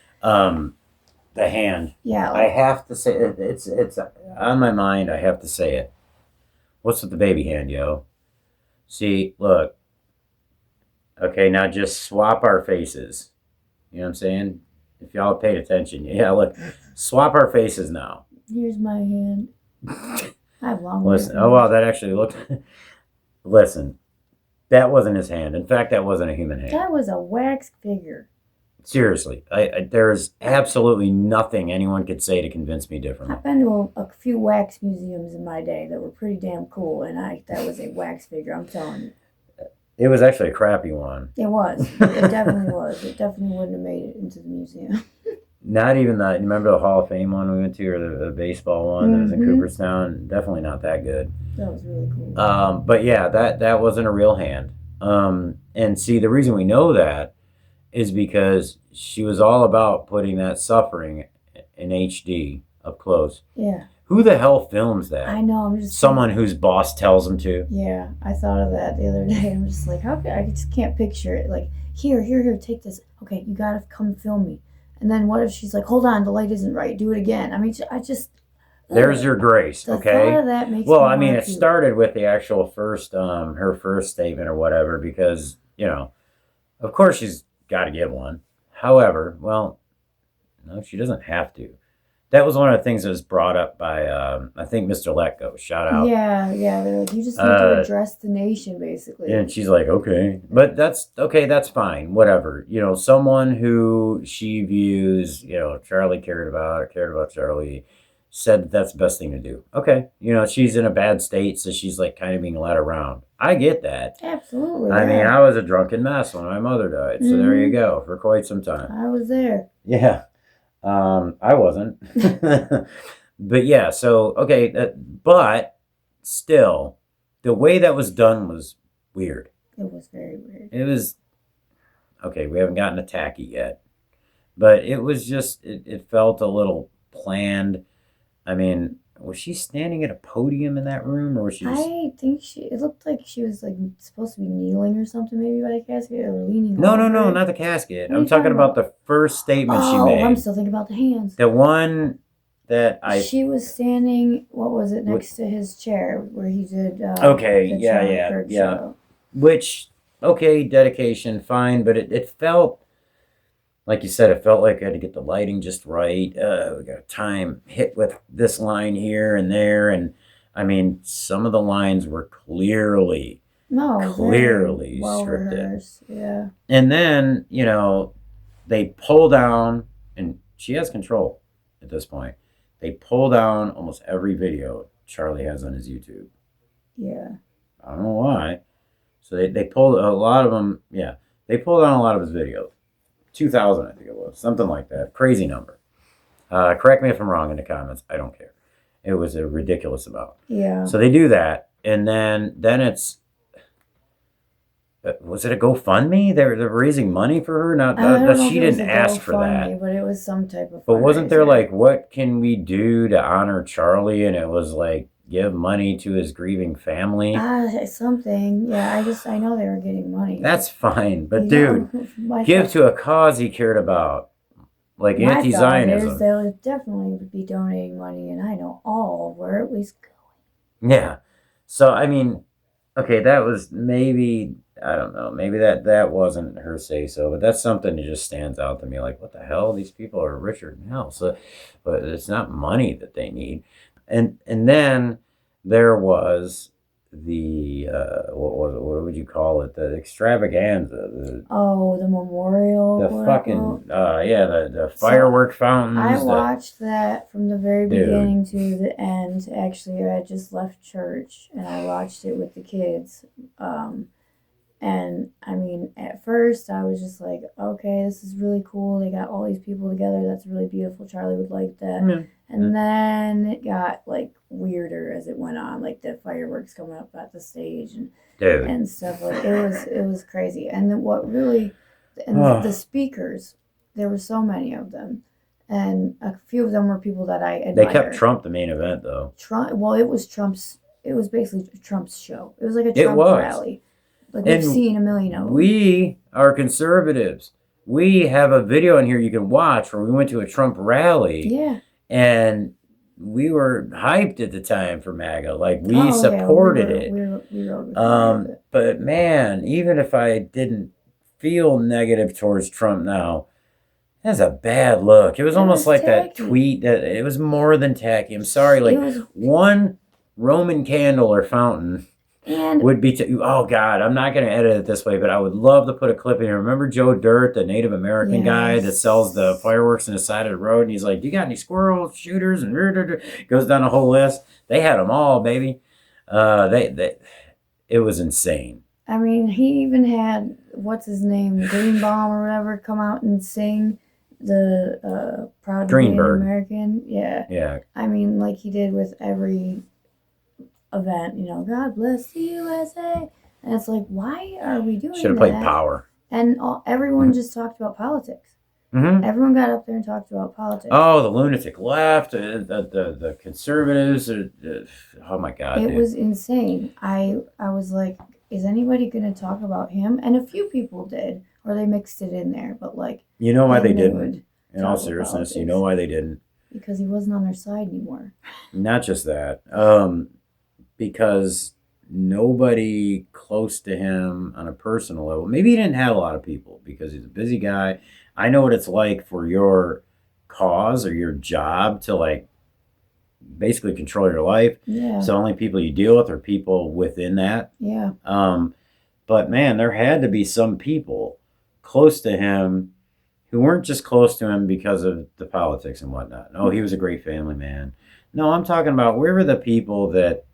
The hand. Yeah. I have to say it. It's on my mind. I have to say it. What's with the baby hand, yo? See, look. Okay, now just swap our faces. You know what I'm saying? If y'all paid attention. Yeah, look. Swap our faces now. Here's my hand. I have long Listen. Oh, wow, that actually looked... Listen. That wasn't his hand. In fact, that wasn't a human hand. That was a wax figure. Seriously, there's absolutely nothing anyone could say to convince me differently. I've been to a few wax museums in my day that were pretty damn cool, and that was a wax figure, I'm telling you. It was actually a crappy one. It was. It definitely was. It definitely wouldn't have made it into the museum. Not even that. You remember the Hall of Fame one we went to, or the baseball one that was in Cooperstown? Definitely not that good. That was really cool. But yeah, that wasn't a real hand. And see, the reason we know that is because she was all about putting that suffering in HD up close. Yeah. Who the hell films that? I know. I'm just someone whose boss tells them to. Yeah, I thought of that the other day. I'm just like, I just can't picture it. Like, here, take this. Okay, you gotta come film me. And then what if she's like, hold on, the light isn't right. Do it again. I mean, I just. There's your grace, okay? Thought of that makes well, me I mean, it cute. started with the actual first, her first statement or whatever, because, of course she's got to give one. However, well, no, she doesn't have to. That was one of the things that was brought up by, I think, Mr. Letgo. Shout out. Yeah. They're like, you just need to address the nation, basically. And she's like, okay. But that's fine. Whatever. Someone who she views, Charlie cared about Charlie, said that's the best thing to do. Okay. She's in a bad state, so she's like kind of being led around. I get that. Absolutely. I mean, I was a drunken mess when my mother died. So there you go, for quite some time. I was there. Yeah. I wasn't. But yeah, so, okay. But still, the way that was done was weird. It was very weird. It was, okay, we haven't gotten a tacky yet. But it was just, it felt a little planned. I mean, was she standing at a podium in that room, or was she just... I think it looked like she was like supposed to be kneeling or something, maybe by the casket, or leaning No, over not the casket. I'm talking about the first statement she made. I'm still thinking about the hands. The one that She was standing, what was it, next to his chair, where he did... okay, the yeah. show. Which, okay, dedication, fine, but it felt... Like you said, it felt like I had to get the lighting just right. We got a time hit with this line here and there. And I mean, some of the lines were clearly No, very clearly well scripted. rehearsed. Yeah. And then, they pull down, and she has control at this point. They pull down almost every video Charlie has on his YouTube. Yeah. I don't know why. So they pulled a lot of them. Yeah, they pulled down a lot of his videos. 2,000, I think it was. Something like that. Crazy number. Correct me if I'm wrong in the comments. I don't care. It was a ridiculous amount. Yeah. So they do that. And then it's... Was it a GoFundMe? They're raising money for her? Now, I don't know she if it was didn't a ask for GoFundMe, that. but it was some type of. But wasn't there fundraiser. like, what can we do to honor Charlie? And it was like, give money to his grieving family. Something. Yeah, I know they were getting money. That's fine. But You dude, know, give to a cause he cared about. Like my anti-Zionism. thought is they'll definitely be donating money, and I know all where it was going. Yeah. So, I mean, okay, that was maybe, I don't know, maybe that wasn't her say-so, but that's something that just stands out to me. Like, what the hell? These people are richer than hell. So, but it's not money that they need. And then there was the, what would you call it? The extravaganza. The memorial. The fucking, the firework fountains. I watched that from the very Dude. beginning to the end. Actually, I just left church and I watched it with the kids. And I mean, at first I was just like, okay, this is really cool. They got all these people together. That's really beautiful. Charlie would like that. Mm. And then it got like weirder as it went on, like the fireworks coming up at the stage and stuff. Like it was crazy. And then what really, the speakers, there were so many of them, and a few of them were people that I admire. They kept Trump the main event though. Well, it was basically Trump's show. It was like a Trump rally. Like we've seen a million of them. We are conservatives. We have a video in here you can watch where we went to a Trump rally. Yeah. And we were hyped at the time for MAGA. Like, we supported it. We rode with it. But man, even if I didn't feel negative towards Trump now, that's a bad look. It was almost like tacky. That tweet that it was more than tacky. I'm sorry. Like, one Roman candle or fountain would be, oh God, I'm not going to edit it this way, but I would love to put a clip in here. Remember Joe Dirt, the Native American guy that sells the fireworks on the side of the road? And he's like, you got any squirrel shooters? And goes down a whole list. They had them all, baby. It was insane. I mean, he even had, what's his name, Greenbaum or whatever, come out and sing the Proud to be an American. Yeah. Yeah. I mean, like he did with every event, God bless the USA. And it's like, why are we doing that? Should have played Power. And everyone just talked about politics. Mm-hmm. Everyone got up there and talked about politics. Oh, the lunatic left, the conservatives. Oh my God. It was insane. I was like, is anybody going to talk about him? And a few people did, or they mixed it in there. But like, you know why they didn't? In all seriousness, you know why they didn't? Because he wasn't on their side anymore. Not just that. Because nobody close to him on a personal level, maybe he didn't have a lot of people because he's a busy guy. I know what it's like for your cause or your job to like basically control your life. Yeah. So only people you deal with are people within that. Yeah. But man, there had to be some people close to him who weren't just close to him because of the politics and whatnot. No, he was a great family man. No, I'm talking about where were the people that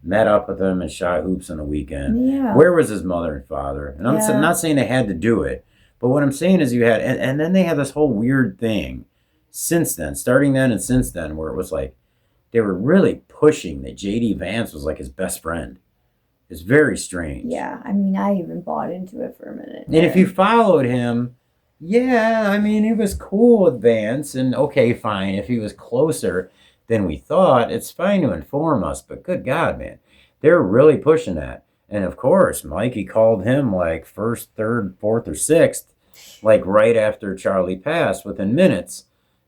met up with him and shot hoops on the weekend? Yeah. Where was his mother and father? And I'm not saying they had to do it, but what I'm saying is you had, and then they had this whole weird thing since then, starting then and since then, where it was like they were really pushing that J.D. Vance was like his best friend. It's very strange. Yeah, I mean, I even bought into it for a minute. And if you followed him, yeah, I mean, he was cool with Vance, and okay, fine. If he was closer than we thought, it's fine to inform us, but good God, man, they're really pushing that. And of course, Mikey called him like first, third, fourth, or sixth, like right after Charlie passed, within minutes,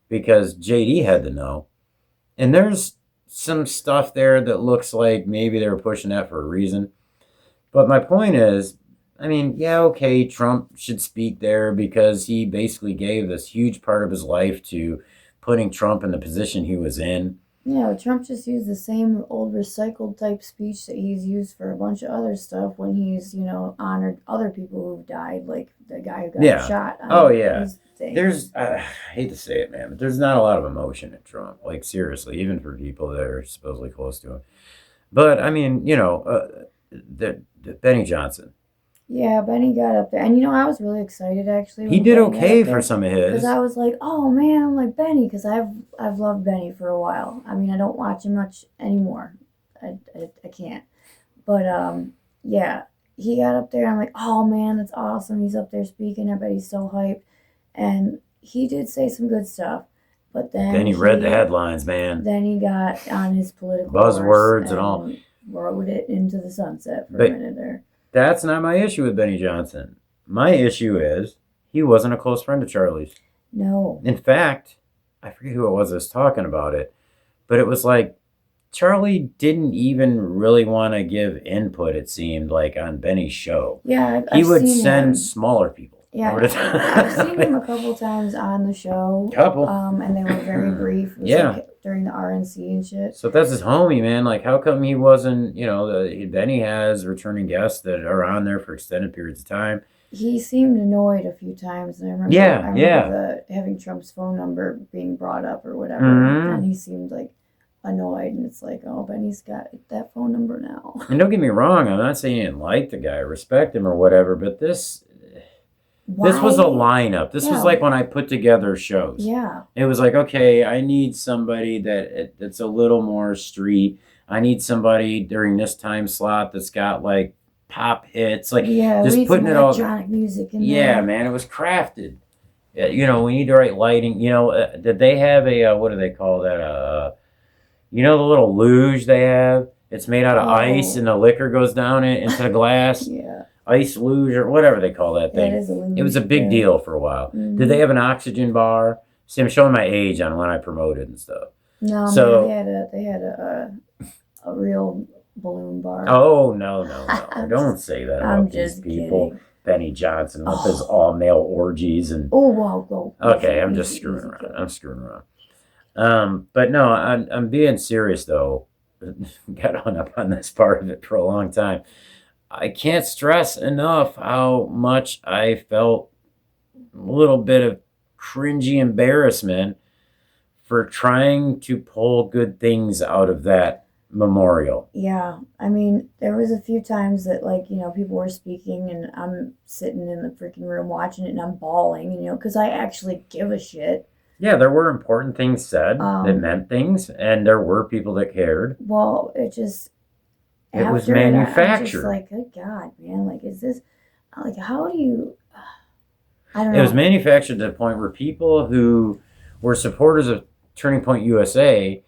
because JD had to know. And there's some stuff there that looks like maybe they were pushing that for a reason. But my point is, I mean, yeah, okay, Trump should speak there because he basically gave this huge part of his life to putting Trump in the position he was in. Yeah, Trump just used the same old recycled type speech that he's used for a bunch of other stuff when he's, honored other people who've died, like the guy who got Yeah. shot Oh on yeah. his thing. There's I hate to say it, man, but there's not a lot of emotion in Trump. Like seriously, even for people that are supposedly close to him. But I mean, the Benny Johnson, Yeah, Benny got up there, and I was really excited actually he when did Benny got okay up for there some of because his. I was like, oh man, I'm like Benny because I've loved Benny for a while. I mean, I don't watch him much anymore. I can't. But yeah, he got up there. I'm like, oh man, that's awesome. He's up there speaking. I bet he's so hyped, and he did say some good stuff. But Then then he read the headlines, man, he got on his political horse buzzwords and all. and rode it into the sunset for a But minute there. that's not my issue with Benny Johnson. My issue is he wasn't a close friend of Charlie's. No. In fact, I forget who it was that was talking about it, but it was like Charlie didn't even really want to give input, it seemed like, on Benny's show. Yeah, He would seen send him. smaller people. Yeah, I've seen him a couple times on the show. Couple. And they were very brief. It was Yeah. like during the RNC and shit. So that's his homie, man. Like, how come he wasn't, Benny has returning guests that are on there for extended periods of time. He seemed annoyed a few times, and I remember, having Trump's phone number being brought up or whatever, and he seemed like annoyed, and it's like, oh, Benny's got that phone number now. And don't get me wrong, I'm not saying I didn't like the guy, respect him or whatever, but this was a lineup. This was like when I put together shows. Yeah. It was like, okay, I need somebody that's a little more street. I need somebody during this time slot that's got like pop hits, like just putting it all. Electronic music in there. Yeah, man, it was crafted. We need the right lighting. Did they have a what do they call that? The little luge they have. It's made out of ice, and the liquor goes down it into the glass. Yeah. Ice luge or whatever they call that thing. That is a luge, it was a big deal for a while. Mm-hmm. Did they have an oxygen bar? See, I'm showing my age on when I promoted and stuff. No, so man, they had a real balloon bar. Oh no! Don't say that about these people. Kidding. Benny Johnson with his all male orgies and. Oh wow, go. Okay, I'm just screwing around. I'm screwing around. But no, I'm being serious though. Got hung up on this part of it for a long time. I can't stress enough how much I felt a little bit of cringy embarrassment for trying to pull good things out of that memorial. Yeah, I mean, there was a few times that people were speaking and I'm sitting in the freaking room watching it and I'm bawling, because I actually give a shit. Yeah, there were important things said that meant things, and there were people that cared. Well, it was manufactured. I'm just like, good God, man! Like, is this how do you? I don't know. It was manufactured to the point where people who were supporters of Turning Point USA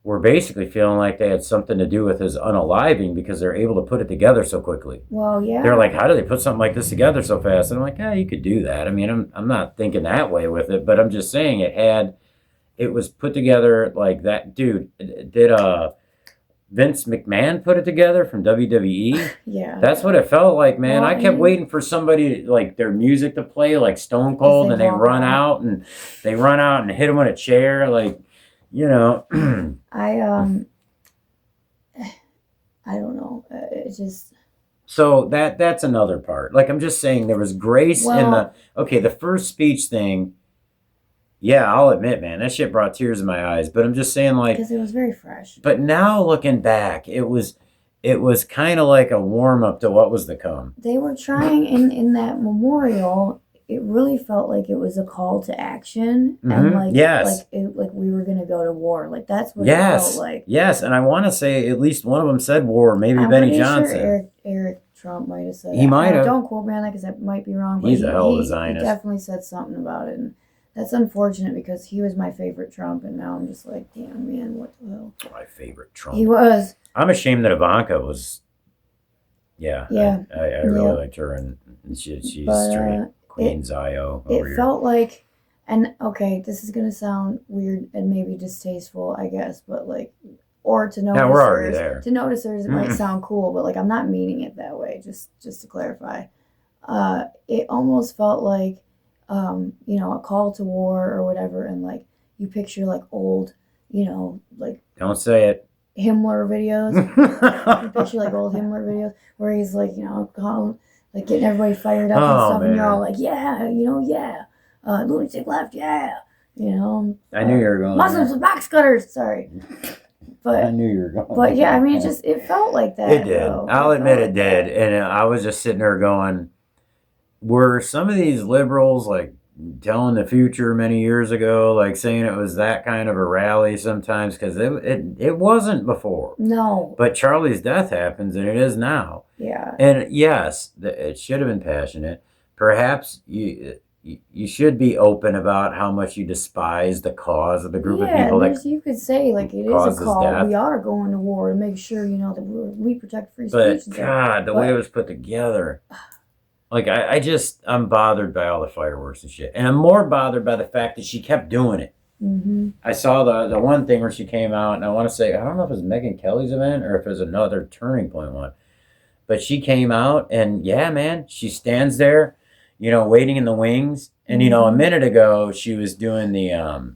were basically feeling like they had something to do with his unaliving because they're able to put it together so quickly. Well, yeah. They're like, how do they put something like this together so fast? And I'm like, you could do that. I mean, I'm not thinking that way with it, but I'm just saying it was put together like that. Dude, did Vince McMahon put it together from WWE? Yeah. That's what it felt like, man. Well, I kept waiting for somebody, like, their music to play, like Stone Cold, and they run out and hit him with a chair, like, I don't know. It just. So that's another part. Like, I'm just saying there was grace in the first speech thing. Yeah, I'll admit, man, that shit brought tears in my eyes. But I'm just saying, like, because it was very fresh. But now looking back, it was kind of like a warm up to what was to come. They were trying in that memorial. It really felt like it was a call to action, and like we were gonna go to war. Like that's what it felt like. Yes, and I want to say at least one of them said war. Maybe Benny Johnson. Sure Eric Trump might have said. He might have. Don't quote me on that because that might be wrong. But He's a hell of a Zionist. He definitely said something about it, and that's unfortunate because he was my favorite Trump, and now I'm just like, damn man, what the hell? My favorite Trump. He was. I'm ashamed that Ivanka was. Yeah. Yeah. I really liked her, and she's straight. Queen's IO. It felt like, and okay, this is gonna sound weird and maybe distasteful, I guess, but like, or to noticers, we're already there. To noticers, it might sound cool, but like, I'm not meaning it that way. Just to clarify, it almost felt like, a call to war or whatever, and like you picture like old, like Don't say it. Himmler videos. You picture like old Himmler videos where he's like, like getting everybody fired up and stuff, and you're all like, yeah, lunatic left, yeah, I knew you were going Muslims with box cutters. Sorry, I knew you were going. But yeah, I mean, it felt like that. It did. I'll admit it did, and I was just sitting there going, were some of these liberals like telling the future many years ago, like saying it was that kind of a rally sometimes, because it wasn't before. No. But Charlie's death happens, and it is now. Yeah. And yes, it should have been passionate. Perhaps you should be open about how much you despise the cause of the group of people that you could say like it is a call. Death. We are going to war to make sure that we protect free speech. But God, the way it was put together. Like, I'm bothered by all the fireworks and shit. And I'm more bothered by the fact that she kept doing it. Mm-hmm. I saw the one thing where she came out, and I want to say, I don't know if it was Megyn Kelly's event or if it was another Turning Point one. But she came out, and yeah, man, she stands there, waiting in the wings. And, a minute ago, she was doing the,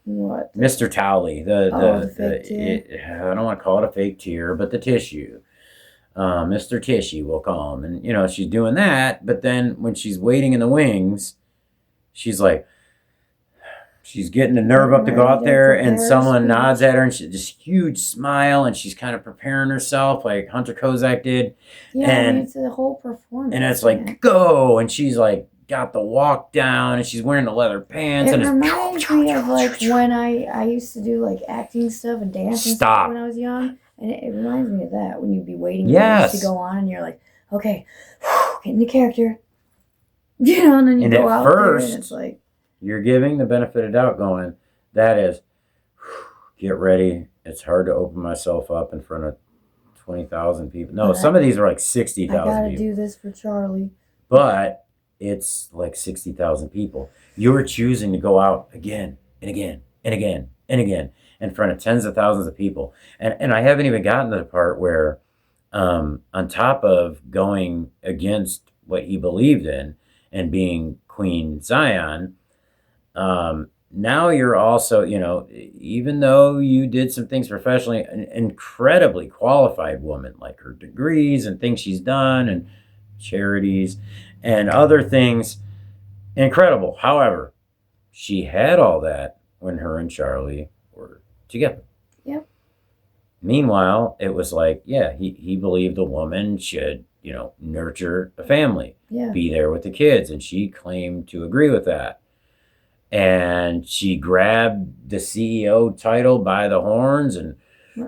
what? Mr. Towley. The fake tear? I don't want to call it a fake tear, but the tissue. Mr. Tishy, we'll call him. And, she's doing that. But then when she's waiting in the wings, she's like, she's getting the nerve up to go out there, and someone nods at her, and she this huge smile, and she's kind of preparing herself like Hunter Kozak did. Yeah, and it's a whole performance. And it's like, go! And she's like, got the walk down, and she's wearing the leather pants. It reminds me of like when I used to do like acting stuff and dancing stuff when I was young. And it reminds me of that, when you'd be waiting to go on, and you're like, okay, get into character. And then you go out there, and it's like, you're giving the benefit of doubt going, that is, get ready. It's hard to open myself up in front of 20,000 people. No, some of these are like 60,000 people. I gotta do this for Charlie. But it's like 60,000 people. You're choosing to go out again and again and again and again in front of tens of thousands of people. And I haven't even gotten to the part where, on top of going against what he believed in and being Queen Zion, now you're also, even though you did some things professionally, an incredibly qualified woman, like her degrees and things she's done and charities and other things, incredible. However, she had all that when her and Charlie were together. Yep. Meanwhile, it was like, he believed a woman should, nurture a family, be there with the kids. And she claimed to agree with that. And she grabbed the CEO title by the horns and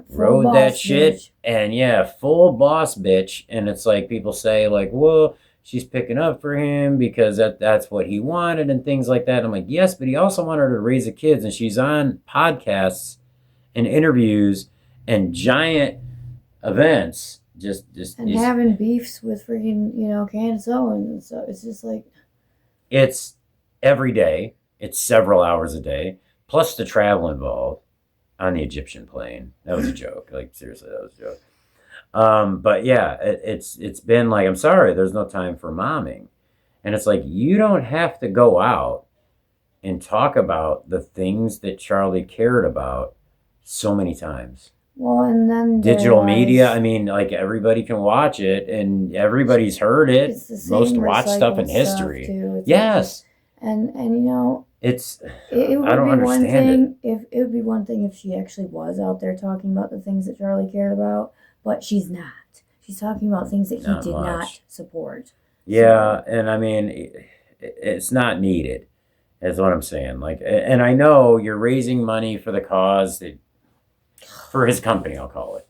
rode that shit. Bitch. And full boss bitch. And it's like people say like, well, she's picking up for him because that's what he wanted and things like that. I'm like, yes, but he also wanted her to raise the kids. And she's on podcasts and interviews and giant events. And having beefs with freaking, Candace Owens. So it's just like, it's every day. It's several hours a day, plus the travel involved on the Egyptian plane. That was a joke. Like, seriously, that was a joke. But yeah, it's been like, I'm sorry, there's no time for momming. And it's like, you don't have to go out and talk about the things that Charlie cared about so many times. Well, and then digital media, I mean, like, everybody can watch it, and everybody's heard it. It's the same most watched stuff in history. Yes. And it would I don't be understand it would be one thing if she actually was out there talking about the things that Charlie cared about, but she's not. She's talking about things that he did not support. Yeah, and I mean, it's not needed, is what I'm saying. Like, and I know you're raising money for the cause, for his company, I'll call it,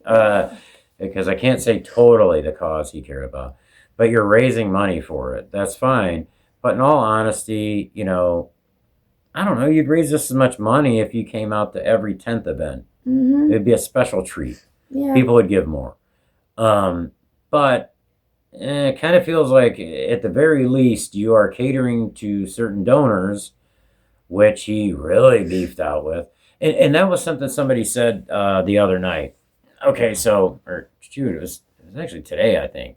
because I can't say totally the cause he cared about, but you're raising money for it. That's fine. But in all honesty, I don't know, you'd raise just as much money if you came out to every 10th event. Mm-hmm. It'd be a special treat. Yeah. People would give more. But it kind of feels like, at the very least, you are catering to certain donors, which he really beefed out with. And that was something somebody said the other night. Okay, so, it was actually today, I think.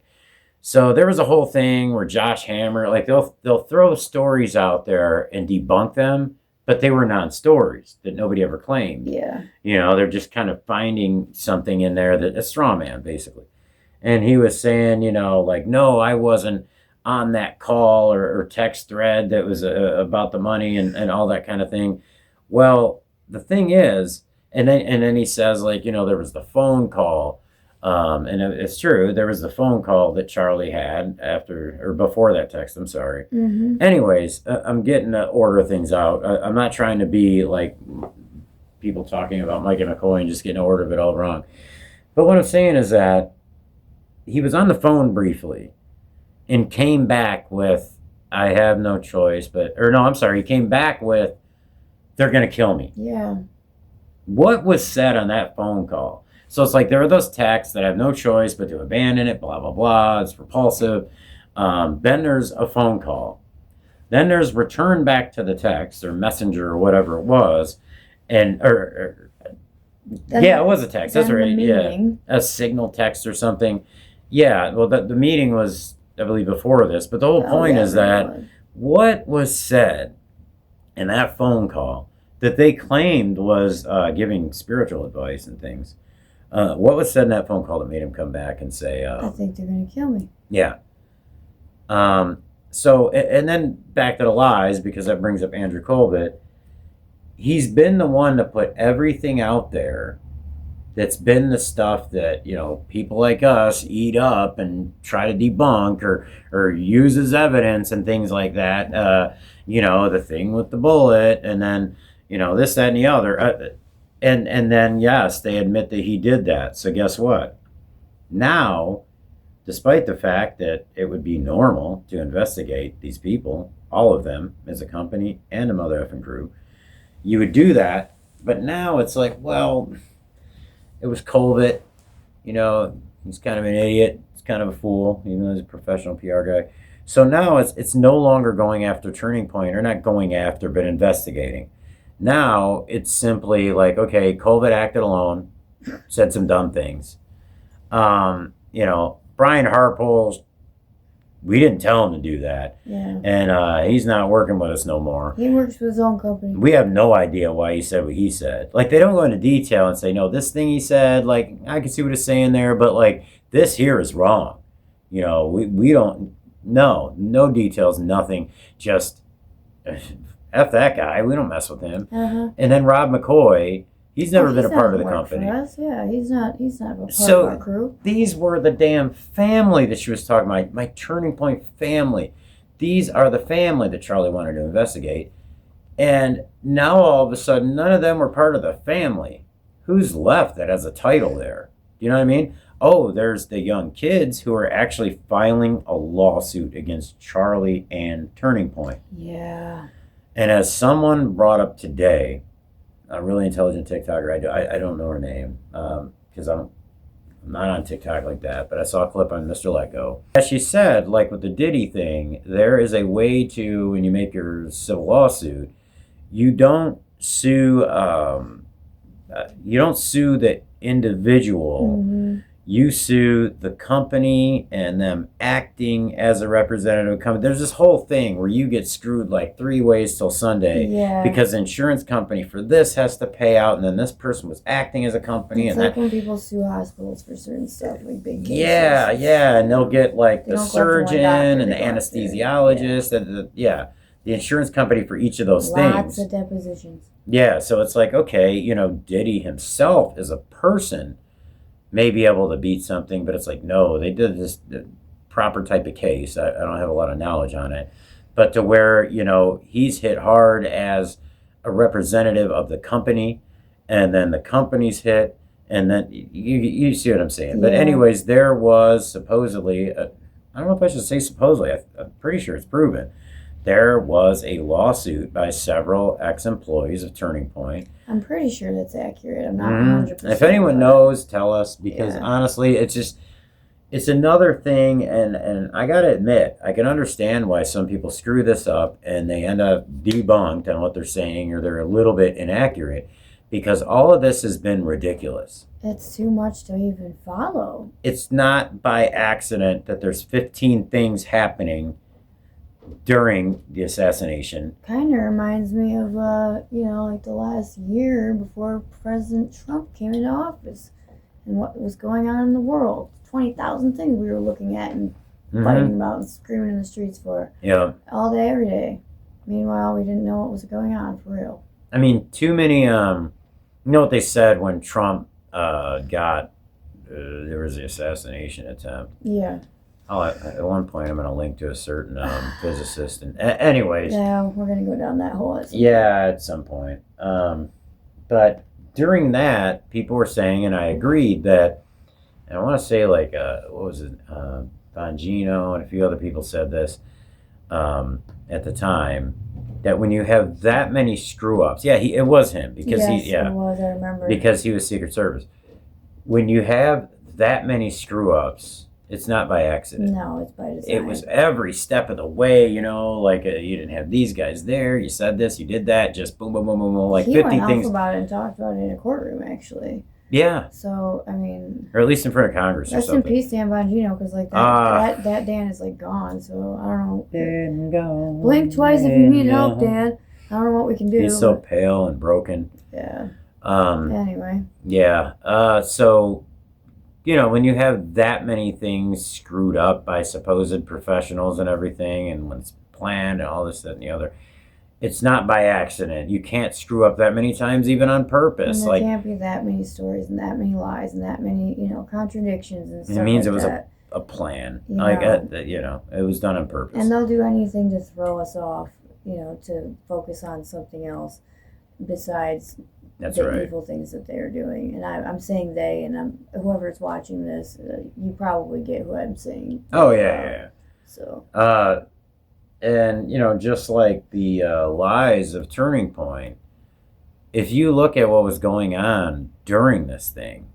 So there was a whole thing where Josh Hammer, like, they'll throw stories out there and debunk them, but they were non-stories that nobody ever claimed. Yeah. They're just kind of finding something in there that a straw man, basically. And he was saying, like, no, I wasn't on that call or text thread that was about the money and all that kind of thing. Well, the thing is, and then he says, like, there was the phone call. And it's true, there was the phone call that Charlie had after or before that text. I'm sorry. Mm-hmm. Anyways, I'm getting to order things out. I'm not trying to be like people talking about Mike and McCoy and just getting an order of it all wrong. But what I'm saying is that he was on the phone briefly and came back with, I have no choice, he came back with, they're going to kill me. Yeah. What was said on that phone call? So it's like there are those texts that have no choice but to abandon it, blah, blah, blah. It's repulsive. Then there's a phone call. Then there's return back to the text or messenger or whatever it was. It was a text. That's right. Yeah. A signal text or something. Yeah. Well, the meeting was, I believe, before this. But the whole point is that what was said in that phone call that they claimed was giving spiritual advice and things. What was said in that phone call that made him come back and say, I think they're going to kill me. Yeah. So, and then back to the lies, because that brings up Andrew Colbert. He's been the one to put everything out there that's been the stuff that, people like us eat up and try to debunk or use as evidence and things like that. The thing with the bullet and then, this, that, and the other. And then, yes, they admit that he did that. So guess what? Now, despite the fact that it would be normal to investigate these people, all of them, as a company and a mother effing crew, you would do that. But now it's like, well, it was Colbert. He's kind of an idiot. He's kind of a fool, even though he's a professional PR guy. So now it's no longer going after Turning Point, or not going after, but investigating. Now it's simply like, okay, Colbert acted alone, said some dumb things. Brian Harpole, we didn't tell him to do that. Yeah. And he's not working with us no more. He works with his own company. We have no idea why he said what he said. Like, they don't go into detail and say, no, this thing he said, like, I can see what he's saying there, but, like, this here is wrong. We don't, no details, nothing, just... F that guy. We don't mess with him. Uh-huh. And then Rob McCoy, he's never been a part of the company. For us. Yeah, he's not a part of our crew. These were the damn family that she was talking about. My Turning Point family. These are the family that Charlie wanted to investigate. And now all of a sudden, none of them were part of the family. Who's left that has a title there? You know what I mean? Oh, there's the young kids who are actually filing a lawsuit against Charlie and Turning Point. Yeah. And as someone brought up today, a really intelligent TikToker, I don't know her name because I'm not on TikTok like that, but I saw a clip on Mr. Let Go. As she said, like with the Diddy thing, there is a way to, when you make your civil lawsuit, you don't sue the individual. Mm-hmm. You sue the company and them acting as a representative of company. There's this whole thing where you get screwed like 3 ways till Sunday because the insurance company for this has to pay out, and then this person was acting as a company. It's like when people sue hospitals for certain stuff, like big cases. Yeah, and they'll get like the surgeon and the anesthesiologist and the insurance company for each of those things. Lots of depositions. Yeah, so it's like, okay, Diddy himself as a person may be able to beat something, but it's like, no, they did this proper type of case. I don't have a lot of knowledge on it. But to where, he's hit hard as a representative of the company, and then the company's hit, and then you see what I'm saying. Yeah. But anyways, there was supposedly, I don't know if I should say supposedly, I'm pretty sure it's proven, there was a lawsuit by several ex-employees of Turning Point. I'm pretty sure that's accurate. I'm not 100%. If anyone knows, tell us, because honestly, it's another thing, and I gotta admit, I can understand why some people screw this up and they end up debunked on what they're saying, or they're a little bit inaccurate, because all of this has been ridiculous. It's too much to even follow. It's not by accident that there's 15 things happening during the assassination. Kind of reminds me of, like the last year before President Trump came into office and what was going on in the world. 20,000 things we were looking at and fighting about and screaming in the streets for. Yeah. All day, every day. Meanwhile, we didn't know what was going on for real. I mean, too many, you know what they said when Trump got, there was the assassination attempt. Yeah. At one point, I'm going to link to a certain physicist. And anyways. Yeah, we're going to go down that hole. Yeah, at some point. But during that, people were saying, and I agreed, that, and I want to say like, what was it, Bongino and a few other people said this at the time, that when you have that many screw-ups, it was him, because it was, I remember. Because he was Secret Service. When you have that many screw-ups, it's not by accident. No, it's by design. It was every step of the way, you didn't have these guys there, you said this, you did that, just boom, boom, boom, boom, boom, like he 50 went things. Off about it and talked about it in a courtroom, actually. Yeah. So, I mean... Or at least in front of Congress or something. Rest in peace, Dan Bongino, because like that Dan is like gone, so I don't know. Dead and gone. Blink twice if you need help, Dan. I don't know what we can do. He's so pale and broken. Yeah. Anyway. Yeah. So... when you have that many things screwed up by supposed professionals and everything, and when it's planned and all this, that, and the other, it's not by accident. You can't screw up that many times, even on purpose. And there can't be that many stories and that many lies and that many, contradictions and stuff. It means it was that. a plan. It was done on purpose. And they'll do anything to throw us off, to focus on something else besides the evil things that they're doing. And I'm saying they, and whoever's watching this, you probably get who I'm saying. Oh, yeah. So. And, just like the lies of Turning Point, if you look at what was going on during this thing,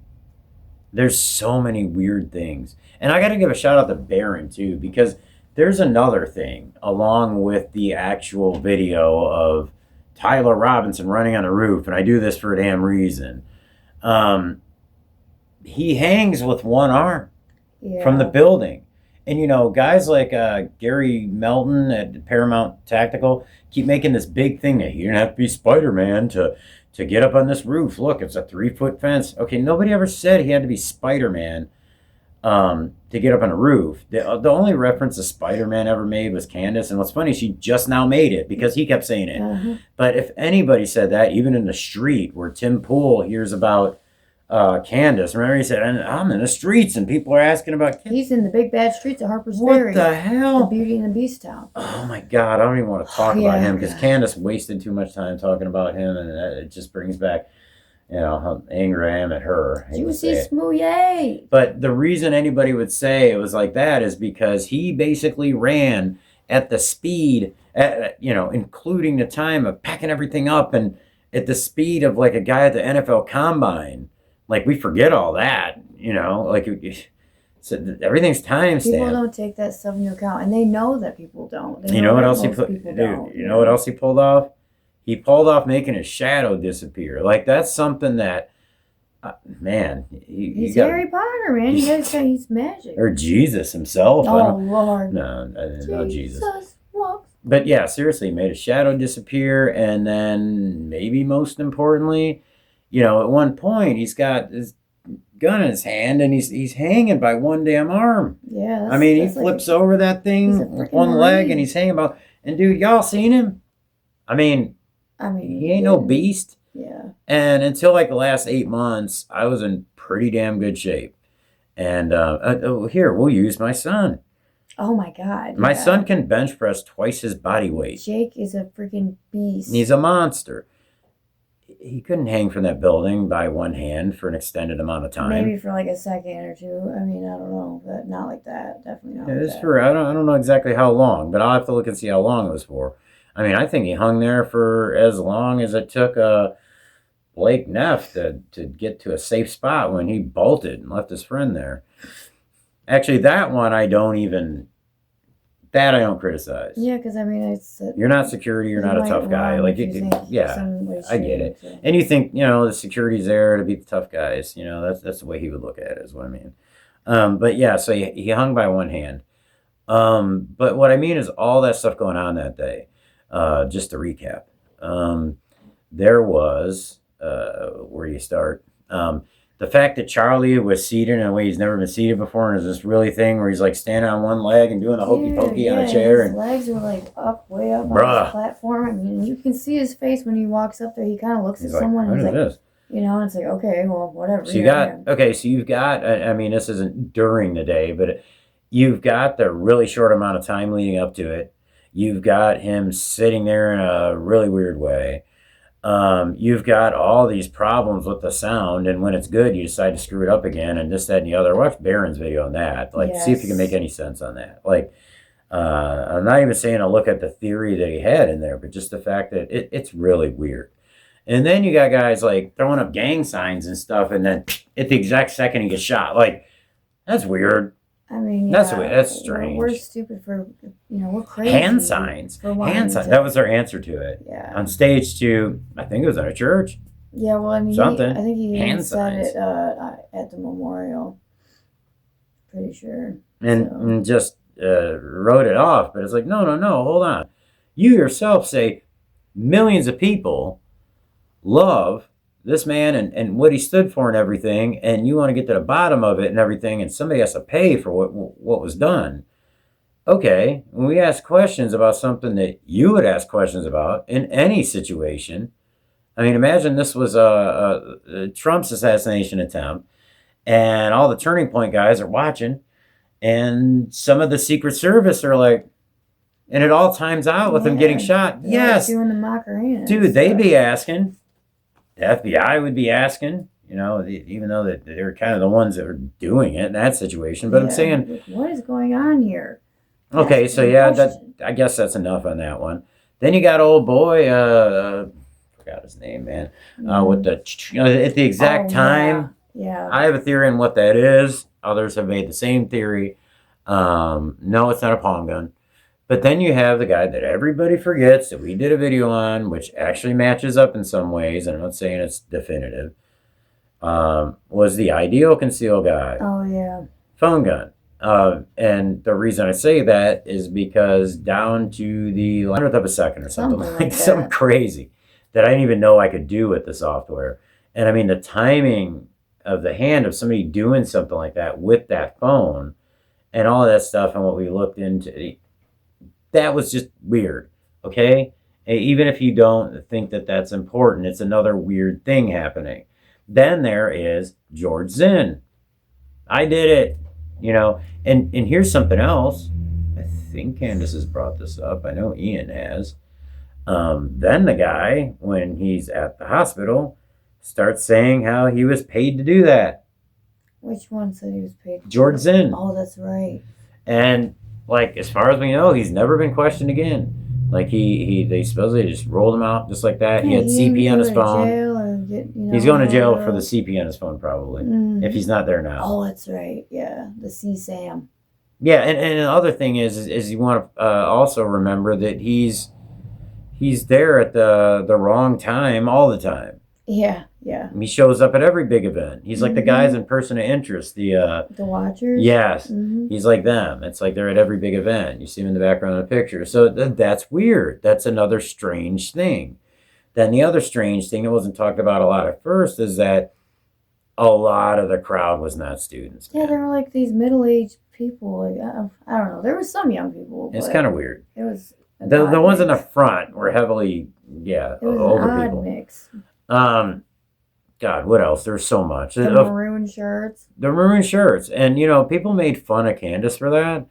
there's so many weird things. And I got to give a shout out to Barron, too, because there's another thing along with the actual video of Tyler Robinson running on a roof, and I do this for a damn reason. He hangs with one arm from the building. And, guys like Gary Melton at Paramount Tactical keep making this big thing that you didn't have to be Spider-Man to get up on this roof. Look, it's a 3-foot fence. Okay, nobody ever said he had to be Spider-Man to get up on a roof. The only reference to Spider-Man ever made was Candace. And what's funny, she just now made it because he kept saying it. Uh-huh. But if anybody said that, even in the street where Tim Pool hears about Candace, remember he said, I'm in the streets and people are asking about Candace. He's in the big bad streets of Harper's Ferry. What the hell? The Beauty and the Beast town. Oh my God, I don't even want to talk about him because Candace wasted too much time talking about him, and it just brings back, how angry I am at her. Juicy smoothie. But the reason anybody would say it was like that is because he basically ran at the speed, including the time of packing everything up, and at the speed of like a guy at the NFL Combine. Like, we forget all that, so everything's time stamped. People don't take that stuff into account, and they know that people don't. What else he what else he pulled off? He pulled off making his shadow disappear. Like, that's something that, man. He's Harry Potter, man. He's magic. Or Jesus himself. Oh, Lord. No, I didn't know Jesus. Walks. But yeah, seriously, he made his shadow disappear, and then maybe most importantly, at one point, he's got his gun in his hand, and he's hanging by one damn arm. Yeah. He flips over that thing with one leg, and he's hanging about. And dude, y'all seen him? He ain't no beast. Yeah. And until like the last 8 months, I was in pretty damn good shape. And here, we'll use my son. Oh my God. My son can bench press twice his body weight. Jake is a freaking beast. He's a monster. He couldn't hang from that building by one hand for an extended amount of time. Maybe for like a second or two. I don't know, but not like that. Definitely not. It's for I don't know exactly how long, but I'll have to look and see how long it was for. I think he hung there for as long as it took Blake Neff to get to a safe spot when he bolted and left his friend there. Actually, that one I don't criticize. Yeah, because it's... You're not security, you're not a tough guy. I get it. So. And you think, the security's there to be the tough guys. That's the way he would look at it, is what I mean. But yeah, so he hung by one hand. But what I mean is all that stuff going on that day. Just to recap, there was where do you start? The fact that Charlie was seated in a way he's never been seated before, and there's this really thing where he's like standing on one leg and doing the hokey pokey on a chair, his and legs were like up, way up on bruh, the platform. I mean, you can see his face when he walks up there. He kind of looks at he's like, someone what and is he's like, this? you know, and it's like, okay, well, whatever. So you got okay. So you've got. I mean, this isn't during the day, but you've got the really short amount of time leading up to it. You've got him sitting there in a really weird way. You've got all these problems with the sound, and when it's good, you decide to screw it up again, and this, that, and the other. Watch Barron's video on that. Like, see if you can make any sense on that. Like, I'm not even saying to look at the theory that he had in there, but just the fact that it's really weird. And then you got guys like throwing up gang signs and stuff, and then at the exact second he gets shot. Like, that's weird. I mean, That's strange. We're stupid for, we're crazy. Hand signs. That was their answer to it. Yeah. On stage 2, I think it was at a church. Yeah, well, I mean, Something. I think he Hand said signs. it at the memorial. Pretty sure. And just wrote it off. But it's like, no, hold on. You yourself say millions of people love this man and what he stood for and everything, and you want to get to the bottom of it and everything, and somebody has to pay for what was done. Okay, when we ask questions about something that you would ask questions about in any situation, I mean, imagine this was a Trump's assassination attempt, and all the Turning Point guys are watching, and some of the Secret Service are like, and it all times out with them getting shot. Yes, doing the Macarena. Dude, they'd be asking. The FBI would be asking, even though that they're kind of the ones that are doing it in that situation. But I'm saying, what is going on here? Okay, so I guess that's enough on that one. Then you got old boy, forgot his name, man, with the at the exact time. Yeah. I have a theory on what that is. Others have made the same theory. No, it's not a palm gun. But then you have the guy that everybody forgets that we did a video on, which actually matches up in some ways, and I'm not saying it's definitive, was the ideal concealed guy. Oh, yeah. Phone gun. And the reason I say that is because down to the 100th of a second or something like something crazy that I didn't even know I could do with the software. And I mean, the timing of the hand of somebody doing something like that with that phone and all of that stuff and what we looked into, that was just weird, okay? Even if you don't think that that's important, it's another weird thing happening. Then there is George Zinn. I did it, And here's something else. I think Candace has brought this up. I know Ian has. Then the guy, when he's at the hospital, starts saying how he was paid to do that. Which one said he was paid? George Zinn. Oh, that's right. And as far as we know, he's never been questioned again. They supposedly just rolled him out just like that. He had CP on his phone. He's going to jail for the CP on his phone probably, if he's not there now. Oh, that's right. Yeah, the CSAM. Yeah, and the other thing is you want to also remember that he's there at the wrong time all the time. Yeah. He shows up at every big event. He's like the guys in Person of Interest, the Watchers. Yes, he's like them. It's like they're at every big event. You see him in the background of the picture. So that's weird. That's another strange thing. Then the other strange thing that wasn't talked about a lot at first is that a lot of the crowd was not students. Yeah, they were like these middle-aged people. I don't know. There were some young people. It's kind of weird. It was the ones in the front were heavily it was older an odd people. Mix. God, what else? There's so much. The maroon shirts. The maroon shirts. And, people made fun of Candace for that.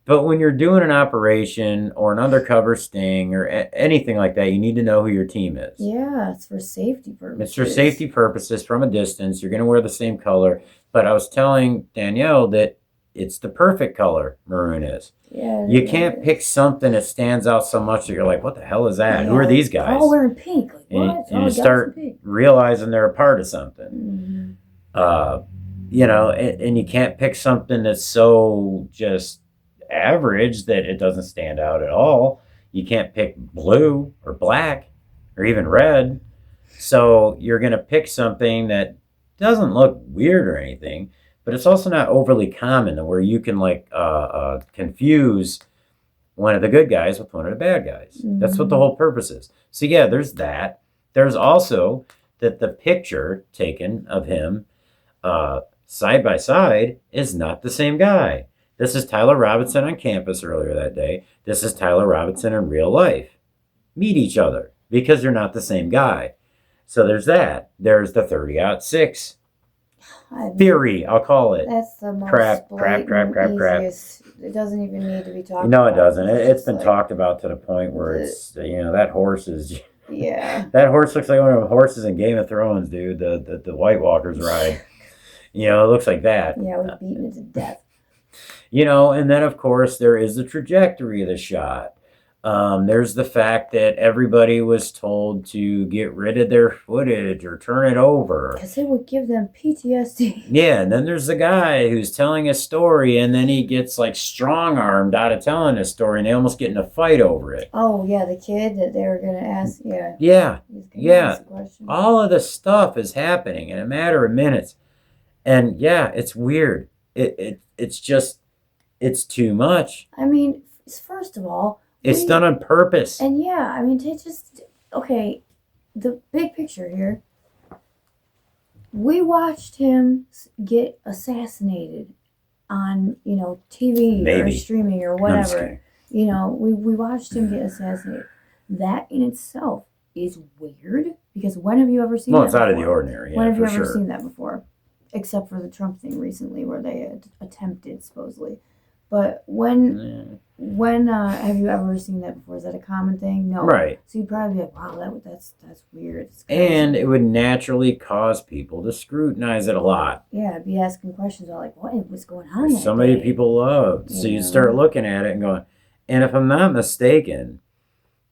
But when you're doing an operation or an undercover sting or anything like that, you need to know who your team is. Yeah, it's for safety purposes. It's for safety purposes from a distance. You're going to wear the same color. But I was telling Danielle that it's the perfect color, maroon is. Yeah. You can't pick something that stands out so much that you're like, what the hell is that? Yeah, who are these guys? They're all wearing pink. Like, what? And you start realizing they're a part of something. And you can't pick something that's so just average that it doesn't stand out at all. You can't pick blue or black or even red. So you're going to pick something that doesn't look weird or anything, but it's also not overly common to where you can like confuse one of the good guys with one of the bad guys. That's what the whole purpose is. So yeah, there's that. There's also that the picture taken of him side by side is not the same guy. This is Tyler Robinson on campus earlier that day. This is Tyler Robinson in real life. Meet each other because they're not the same guy. So there's that. There's the 30-06 theory, I'll call it. That's the most crap. easiest. It doesn't even need to be talked about. No, it doesn't. It's been talked about to the point where it's, that horse is... Yeah. That horse looks like one of the horses in Game of Thrones, dude. The White Walkers ride. It looks like that. Yeah, we've beaten it to death. And then, of course, there is the trajectory of the shot. There's the fact that everybody was told to get rid of their footage or turn it over. Because it would give them PTSD. Yeah, and then there's the guy who's telling a story, and then he gets, like, strong-armed out of telling his story, and they almost get in a fight over it. Oh, yeah, the kid that they were going to ask, yeah. Yeah. All of this stuff is happening in a matter of minutes. And, yeah, it's weird. It's just, it's too much. I mean, first of all... It's done on purpose. And yeah, I mean, okay, the big picture here. We watched him get assassinated on, TV or streaming or whatever. We watched him get assassinated. That in itself is weird because when have you ever seen that? Well, it's out of the ordinary. Yeah, when have you ever seen that before? Except for the Trump thing recently where they had attempted, supposedly. But when have you ever seen that before? Is that a common thing? No. Right. So you'd probably be like, wow, that's weird. And it would naturally cause people to scrutinize it a lot. Yeah, be asking questions like, what was going on? So many people loved. So you start looking at it and going, and if I'm not mistaken,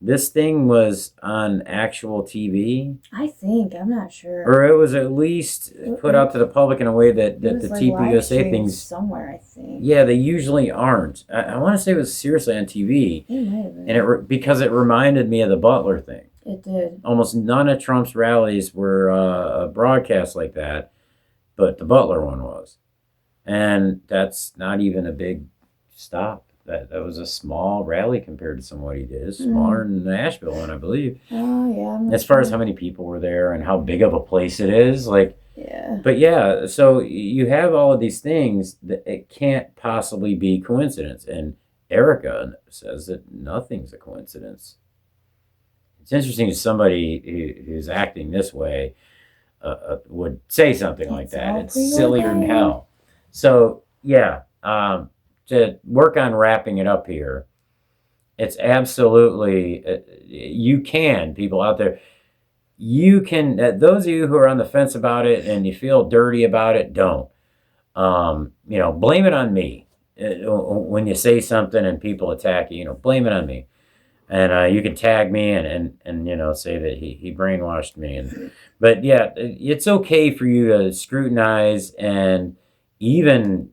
this thing was on actual TV. I think. I'm not sure. Or it was at least put out to the public in a way that the like Tpusa things... somewhere, I think. Yeah, they usually aren't. I want to say it was seriously on TV. It might have been. And because it reminded me of the Butler thing. It did. Almost none of Trump's rallies were broadcast like that, but the Butler one was. And that's not even a big stop. That was a small rally compared to what he did. It's smaller than the Nashville one, I believe. Oh, yeah. As far as how many people were there and how big of a place it is. Yeah. But yeah, so you have all of these things that it can't possibly be coincidence. And Erika says that nothing's a coincidence. It's interesting that somebody who's acting this way would say something like that. It's sillier than hell. So, yeah. To work on wrapping it up here, it's absolutely, people out there, you can, those of you who are on the fence about it and you feel dirty about it, don't. Blame it on me. When you say something and people attack you, blame it on me. And you can tag me and say that he brainwashed me. But yeah, it's okay for you to scrutinize and even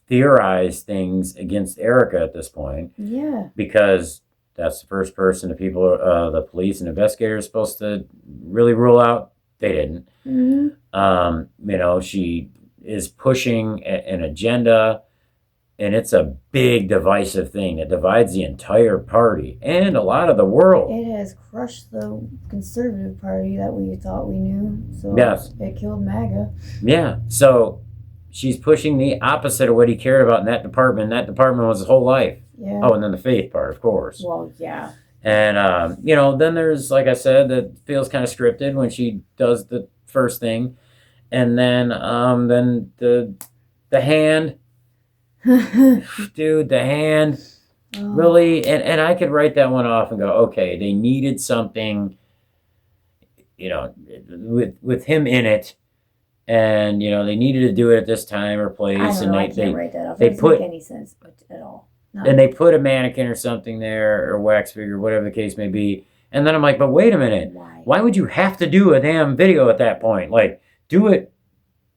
theorize things against Erika at this point. Yeah. Because that's the first person the police and investigators are supposed to really rule out. They didn't. Mm-hmm. She is pushing an agenda, and it's a big divisive thing that divides the entire party and a lot of the world. It has crushed the conservative party that we thought we knew. So yes. It killed MAGA. Yeah. So she's pushing the opposite of what he cared about in that department. That department was his whole life. Yeah. Oh, and then the faith part, of course. Well, yeah. And, then there's, like I said, that feels kind of scripted when she does the first thing. And then the hand. Dude, the hand. Oh. Really? And I could write that one off and go, okay, they needed something, with him in it. And they needed to do it at this time or place. I don't know, I can't write that off. It doesn't make any sense at all. No. And they put a mannequin or something there, or wax figure, whatever the case may be. And then I'm like, but wait a minute. Why would you have to do a damn video at that point? Like, do it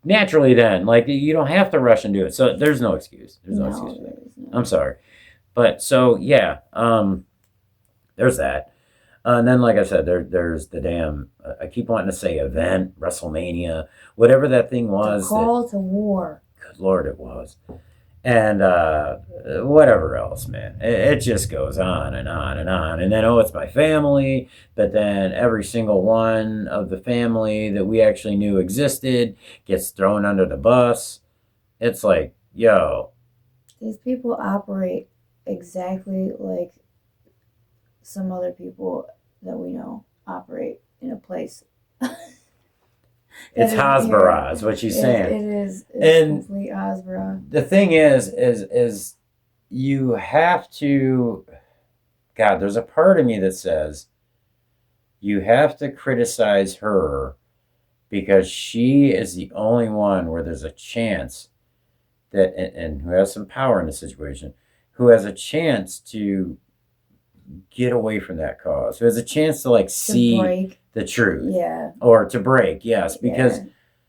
naturally then. Like, you don't have to rush and do it. So there's no excuse. There's no excuse. No. I'm sorry. But so, yeah, there's that. And then, like I said, there's the damn, I keep wanting to say event, WrestleMania, whatever that thing was. The call to war. good Lord, it was. And whatever else, man. It just goes on and on and on. And then, oh, it's my family. But then every single one of the family that we actually knew existed gets thrown under the bus. It's like, yo. These people operate exactly like some other people that we know operate in a place. It's Hasbara, is what she's saying. It is. It's and complete Hasbara. The thing is you have to. God, there's a part of me that says you have to criticize her because she is the only one where there's a chance that, and who has some power in the situation, who has a chance to get away from that cause, who has a chance to like see break. The truth. Yeah. Or to break, yes, because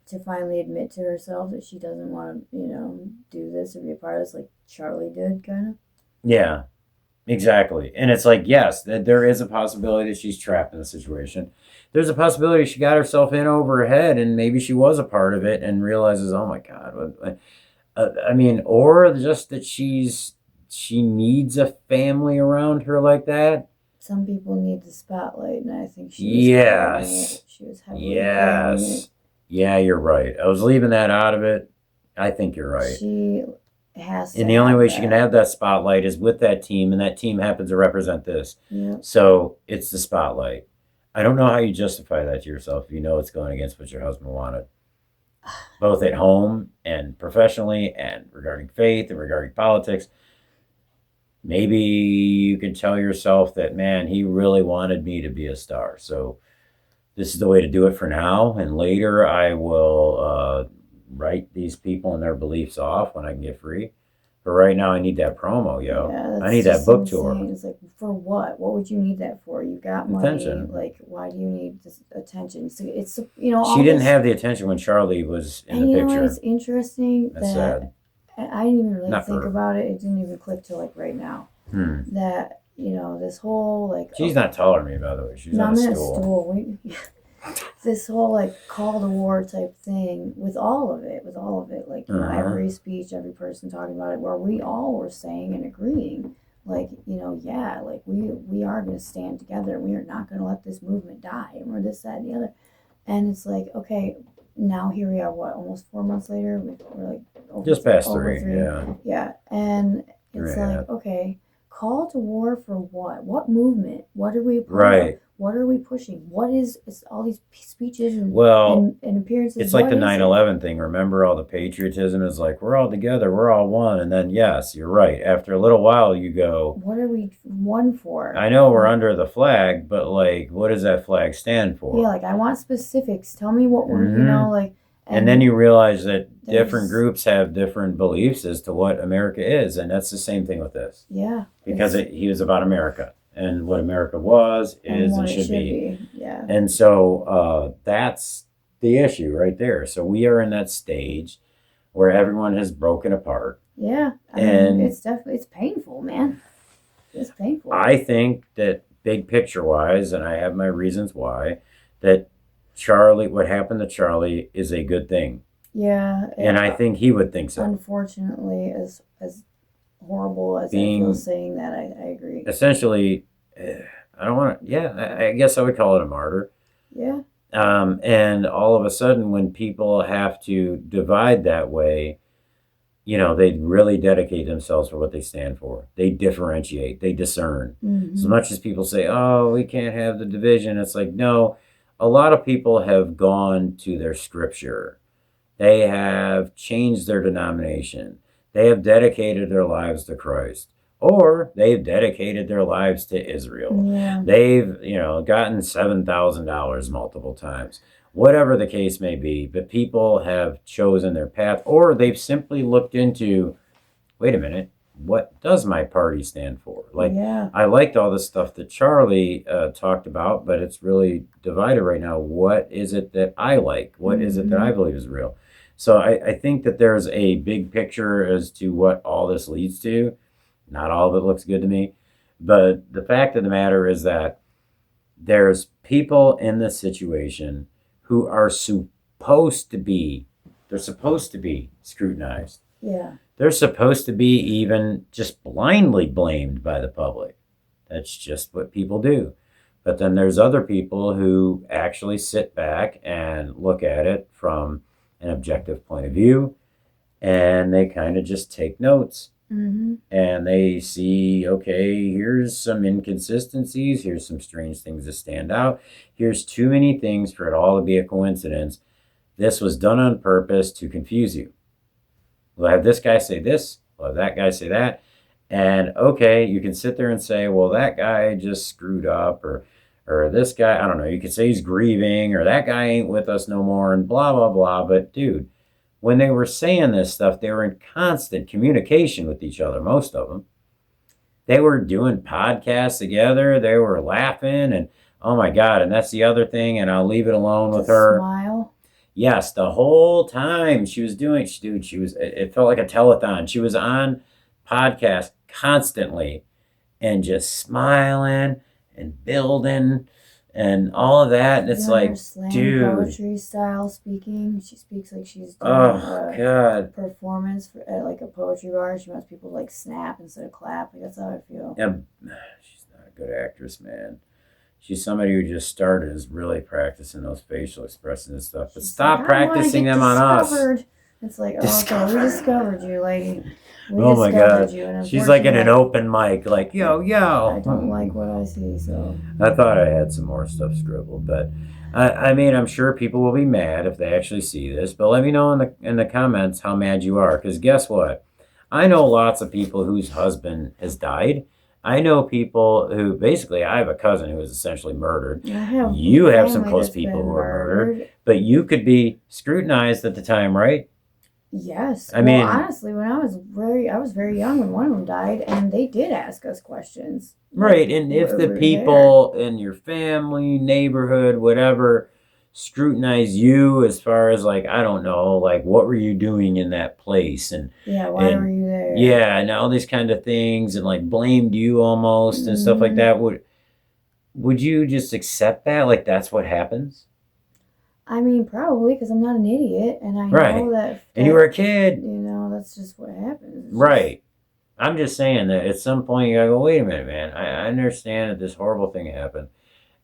to finally admit to herself that she doesn't want to, do this or be a part of this, like Charlie did, kind of. Yeah, exactly. And it's like, yes, that there is a possibility that she's trapped in the situation. There's a possibility she got herself in over her head, and maybe she was a part of it, and realizes, oh my God, or just that she needs a family around her like that. Some people need the spotlight, and I think she was Yes. heavily Yes. Yeah, you're right. I was leaving that out of it. I think you're right. She has to. And the only way she can have that spotlight is with that team, and that team happens to represent this. Yeah. So it's the spotlight. I don't know how you justify that to yourself if you know it's going against what your husband wanted. Both at home and professionally and regarding faith and regarding politics. Maybe you can tell yourself that, man, he really wanted me to be a star. So this is the way to do it for now. And later I will write these people and their beliefs off when I can get free. But right now I need that promo, yo. Yeah, I need that book tour. It's like, for what? What would you need that for? You got money. Attention. Like, why do you need this attention? So it's, she didn't have the attention when Charlie was in the picture. You know what? It's interesting That's sad. I didn't even really think about it. It didn't even click till like right now. That, this whole like... She's not taller than me, by the way. She's on a stool. This whole like call to war type thing with all of it. Like, every speech, every person talking about it, where we all were saying and agreeing, like, like we are going to stand together. We are not going to let this movement die. And we're this, that, and the other. And it's like, okay... Now here we are, almost 4 months later? We're like just past 3, yeah. Yeah, and it's like, okay, call to war for what? What movement? What are we What are we pushing? What is all these speeches and appearances? It's like the 9/11 thing. Remember, all the patriotism is like, we're all together, we're all one. And then, yes, you're right. After a little while, you go, what are we one for? I know we're under the flag, but like, what does that flag stand for? Yeah, like, I want specifics. Tell me what we're, like. And then you realize that different groups have different beliefs as to what America is. And that's the same thing with this. Yeah. Because he was about America. And what America was, is, and should be. Yeah. And so that's the issue right there. So we are in that stage where everyone has broken apart. Yeah. I mean, it's painful, man. It's painful. I think that big picture wise, and I have my reasons why, that what happened to Charlie is a good thing. Yeah. And I think he would think so. Unfortunately, as horrible as I feel saying that, I agree. Essentially, I don't want to, I guess I would call it a martyr. Yeah. And all of a sudden, when people have to divide that way, they really dedicate themselves for what they stand for. They differentiate, they discern. Mm-hmm. As much as people say, oh, we can't have the division, it's like, no, a lot of people have gone to their scripture. They have changed their denomination. They have dedicated their lives to Christ, or they've dedicated their lives to Israel. Yeah. They've, gotten $7,000 multiple times, whatever the case may be. But people have chosen their path, or they've simply looked into, wait a minute, what does my party stand for? Like, I liked all the stuff that Charlie talked about, but it's really divided right now. What is it that I like? What is it that I believe is real? So I think that there's a big picture as to what all this leads to. Not all of it looks good to me. But the fact of the matter is that there's people in this situation who are supposed to be They're supposed to be scrutinized. Yeah. They're supposed to be even just blindly blamed by the public. That's just what people do. But then there's other people who actually sit back and look at it from an objective point of view, and they kind of just take notes. Mm-hmm. And they see, okay, here's some inconsistencies, here's some strange things that stand out, here's too many things for it all to be a coincidence. This was done on purpose to confuse you. We'll have this guy say this, we'll have that guy say that, and okay, you can sit there and say, well, that guy just screwed up, or this guy, I don't know, you could say he's grieving, or that guy ain't with us no more, and blah, blah, blah. But dude, when they were saying this stuff, they were in constant communication with each other, most of them. They were doing podcasts together. They were laughing, and oh my God, and that's the other thing, and I'll leave it alone with her. Smile. Yes, the whole time she was doing, dude, it felt like a telethon. She was on podcasts constantly and just smiling and building and all of that. And it's like, slam dude. Poetry style speaking. She speaks like she's doing God. Performance for, at like a poetry bar. She wants people to like snap instead of clap. Like, that's how I feel. Yeah, she's not a good actress, man. She's somebody who just started is really practicing those facial expressions and stuff. But stop practicing them on us. It's like, oh, okay, we discovered you, lady. Oh my God. She's like in an open mic, like, yo. I don't like what I see, so. I thought I had some more stuff scribbled, but I mean, I'm sure people will be mad if they actually see this, but let me know in the comments how mad you are, because guess what? I know lots of people whose husband has died. I know people who, basically, I have a cousin who was essentially murdered. You have some close people who are murdered, but you could be scrutinized at the time, right? Yes. I mean, honestly, when I was very young when one of them died, and they did ask us questions. Right, and if the people in your family, neighborhood, whatever, scrutinize you as far as, like, I don't know, like, what were you doing in that place? And yeah, why were you there? Yeah, and all these kind of things, and like blamed you almost and stuff like that. Would you just accept that? Like, that's what happens? I mean, probably, because I'm not an idiot, and I know that. And you were a kid. You know, that's just what happens. Right. I'm just saying that at some point you gotta go, wait a minute, man. I understand that this horrible thing happened,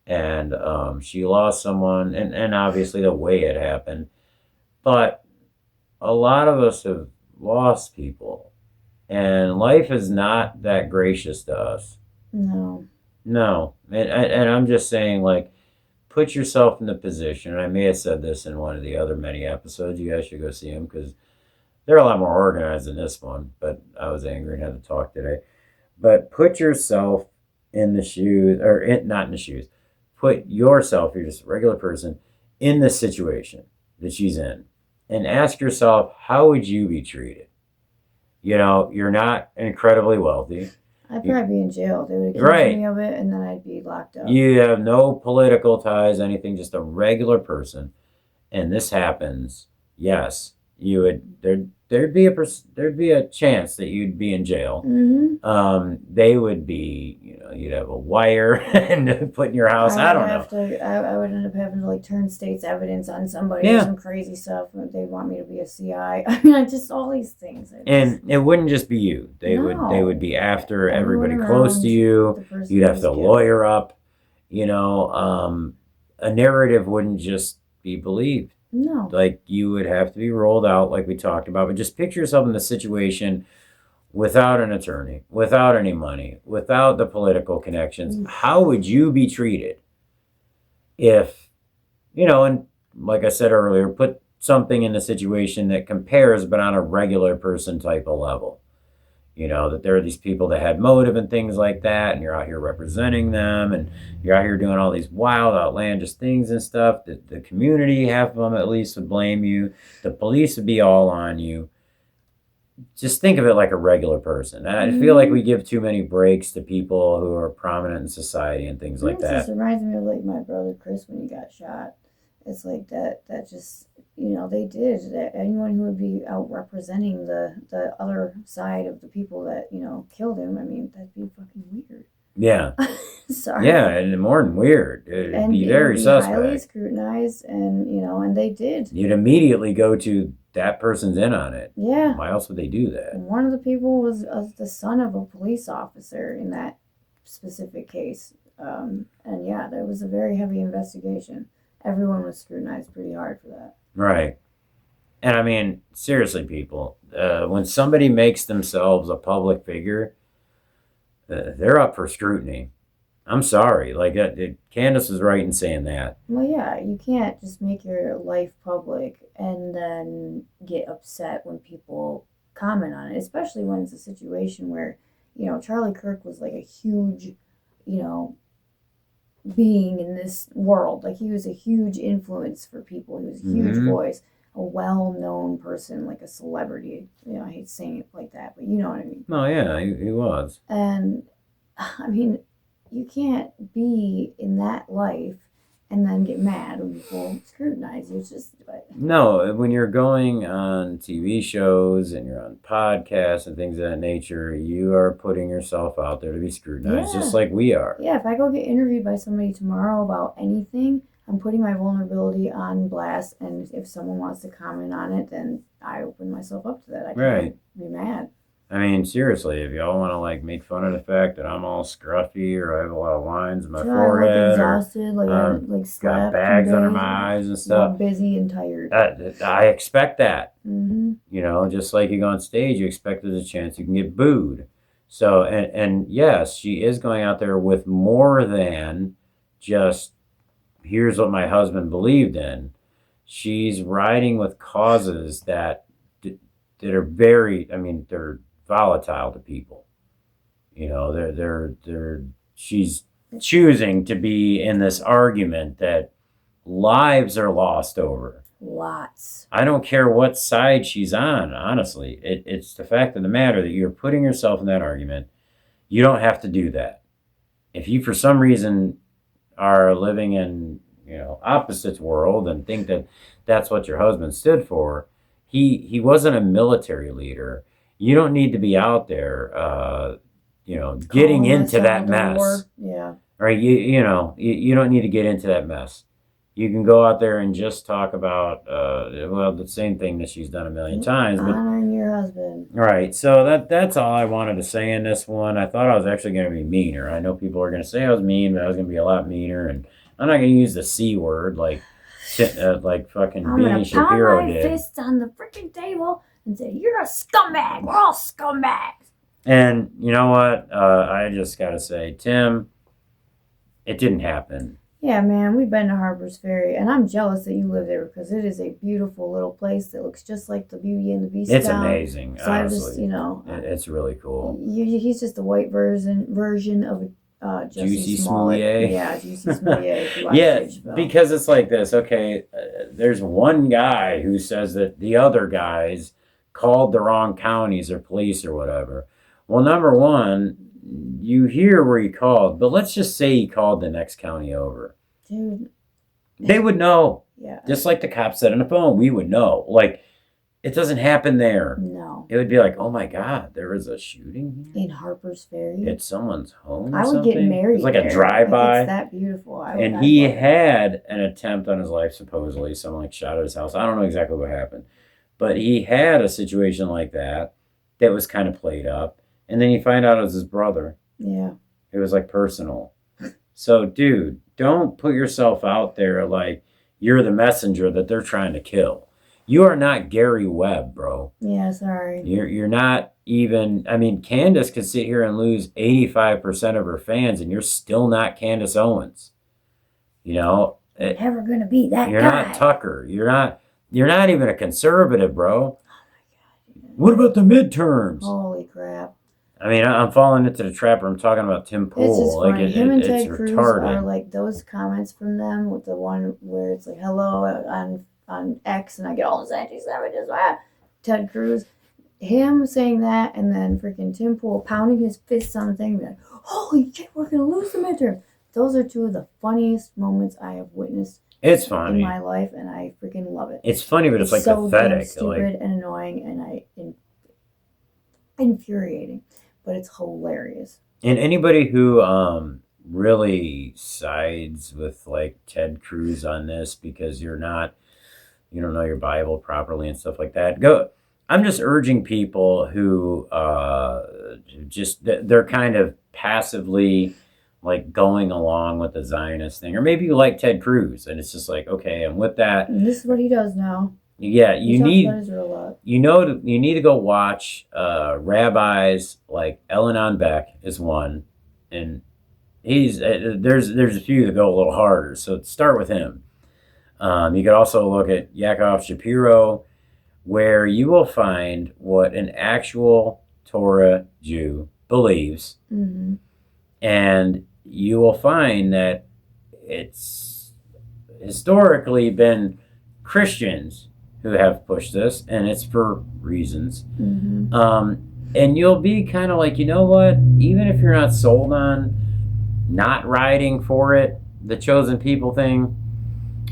and she lost someone, and obviously the way it happened. But a lot of us have lost people, and life is not that gracious to us. No. And I'm just saying, like, put yourself in the position, and I may have said this in one of the other many episodes. You guys should go see them, because they're a lot more organized than this one, but I was angry and had to talk today. But put yourself in the shoes, not in the shoes. Put yourself, you're just a regular person, in the situation that she's in. And ask yourself, how would you be treated? You know, you're not incredibly wealthy. I'd probably be in jail. They would accuse me of it, and then I'd be locked up. You have no political ties, anything, just a regular person. And this happens, yes, you would, there'd be a chance that you'd be in jail. Mm-hmm. They would be, you know, you'd have a wire and put in your house. I don't know. I would end up having to like turn state's evidence on somebody or some crazy stuff. They want me to be a CI. I mean, just all these things. And it wouldn't just be you. They would be after everybody close to you. You'd have to lawyer up. You know, a narrative wouldn't just be believed. No. Like, you would have to be rolled out, like we talked about. But just picture yourself in the situation without an attorney, without any money, without the political connections. How would you be treated if, you know, and like I said earlier, put something in the situation that compares, but on a regular person type of level. You know, that there are these people that had motive and things like that, and you're out here representing them, and you're out here doing all these wild, outlandish things and stuff. The community, half of them at least, would blame you. The police would be all on you. Just think of it like a regular person. I feel like we give too many breaks to people who are prominent in society and things like that. It just reminds me of like my brother Chris when he got shot. It's like that just, you know, they did that. Anyone who would be out representing the other side of the people that, you know, killed him, I mean, that'd be fucking weird. Yeah. Sorry. Yeah, and more than weird. It'd And be it very would be highly suspect. scrutinized, and and they did. You'd immediately go to that person's in on it. Yeah. Why else would they do that? And one of the people was the son of a police officer in that specific case. And yeah, there was a very heavy investigation. Everyone was scrutinized pretty hard for that. Right. And I mean, seriously, people, when somebody makes themselves a public figure, they're up for scrutiny. I'm sorry. Like, Candace was right in saying that. Well, yeah, you can't just make your life public and then get upset when people comment on it, especially when it's a situation where, Charlie Kirk was like a huge, you know, being in this world. Like, he was a huge influence for people. He was a huge voice, a well-known person, like a celebrity. I hate saying it like that, but you know what I mean. Oh, yeah, he was. And, I mean, you can't be in that life and then get mad when people scrutinize you. It's just... No, when you're going on TV shows and you're on podcasts and things of that nature, you are putting yourself out there to be scrutinized, just like we are. Yeah, if I go get interviewed by somebody tomorrow about anything, I'm putting my vulnerability on blast, and if someone wants to comment on it, then I open myself up to that. I can't be mad. I mean, seriously, if y'all want to like make fun of the fact that I'm all scruffy or I have a lot of lines in my forehead, I look exhausted, got bags under my eyes and stuff, I'm busy and tired. I expect that. Just like you go on stage, you expect there's a chance you can get booed. So, and yes, she is going out there with more than just here's what my husband believed in. She's riding with causes that are very, I mean, they're volatile to people. She's choosing to be in this argument that lives are lost over. Lots. I don't care what side she's on, honestly. It's the fact of the matter that you're putting yourself in that argument. You don't have to do that. If you, for some reason, are living in, opposites world and think that that's what your husband stood for, he wasn't a military leader. You don't need to be out there, getting into that mess. Yeah. Right? You don't need to get into that mess. You can go out there and just talk about, the same thing that she's done a million times. But, honoring your husband. Right. So that's all I wanted to say in this one. I thought I was actually going to be meaner. I know people are going to say I was mean, but I was going to be a lot meaner. And I'm not going to use the C word like fucking Beanie Shapiro did. I'm going to pound my fist on the freaking table and say, you're a scumbag. We're all scumbags. And you know what? I just got to say, Tim, it didn't happen. Yeah, man, we've been to Harper's Ferry, and I'm jealous that you live there because it is a beautiful little place that looks just like the Beauty and the Beast. It's amazing, so honestly. I just, it's really cool. He's just the white version of Juicy Smollett. Smollett. Yeah, Juicy Smollett. Yeah, because it's like this. Okay, there's one guy who says that the other guys called the wrong counties or police or whatever. Well, number one, you hear where he called, but let's just say he called the next county over. Dude. They would know. Yeah. Just like the cop said on the phone, we would know. Like, it doesn't happen there. No. It would be like, oh my God, there was a shooting here? In Harper's Ferry? At someone's home or I would something? get married. It's like a drive-by. It's that beautiful. And he had an attempt on his life, supposedly. Someone shot at his house. I don't know exactly what happened. But he had a situation like that was kind of played up. And then you find out it was his brother. Yeah. It was like personal. So, dude, don't put yourself out there like you're the messenger that they're trying to kill. You are not Gary Webb, bro. Yeah, sorry. You're not even... I mean, Candace could sit here and lose 85% of her fans, and you're still not Candace Owens. Never going to be that You're guy. not Tucker. You're not even a conservative, bro. Oh, my God. What about the midterms? Holy crap. I mean, I'm falling into the trap where I'm talking about Tim Pool. It's just funny. Him and Ted Cruz retarded. are like those comments from them with the one where it's like, hello on X, and I get all this anti-Semitism. Ted Cruz, him saying that, and then freaking Tim Pool pounding his fists on the thing, like, holy shit, we're going to lose the midterm. Those are two of the funniest moments I have witnessed in my life, and I freaking love it. It's funny, but it's like so pathetic. Damn stupid and annoying, and infuriating. But it's hilarious. And anybody who really sides with like Ted Cruz on this because you don't know your Bible properly and stuff like that. Go. I'm just urging people who they're kind of passively like going along with the Zionist thing, or maybe you like Ted Cruz and it's just like, okay, I'm with that. And this is what he does now. Yeah, He talks about Israel a lot. you need to go watch rabbis like Elenon Beck is one, and he's there's a few that go a little harder. So start with him. You could also look at Yaakov Shapiro, where you will find what an actual Torah Jew believes, Mm-hmm. and you will find that it's historically been Christians who have pushed this, and it's for reasons. Mm-hmm. And you'll be kind of like, you know what? Even if you're not sold on not riding for it, the chosen people thing,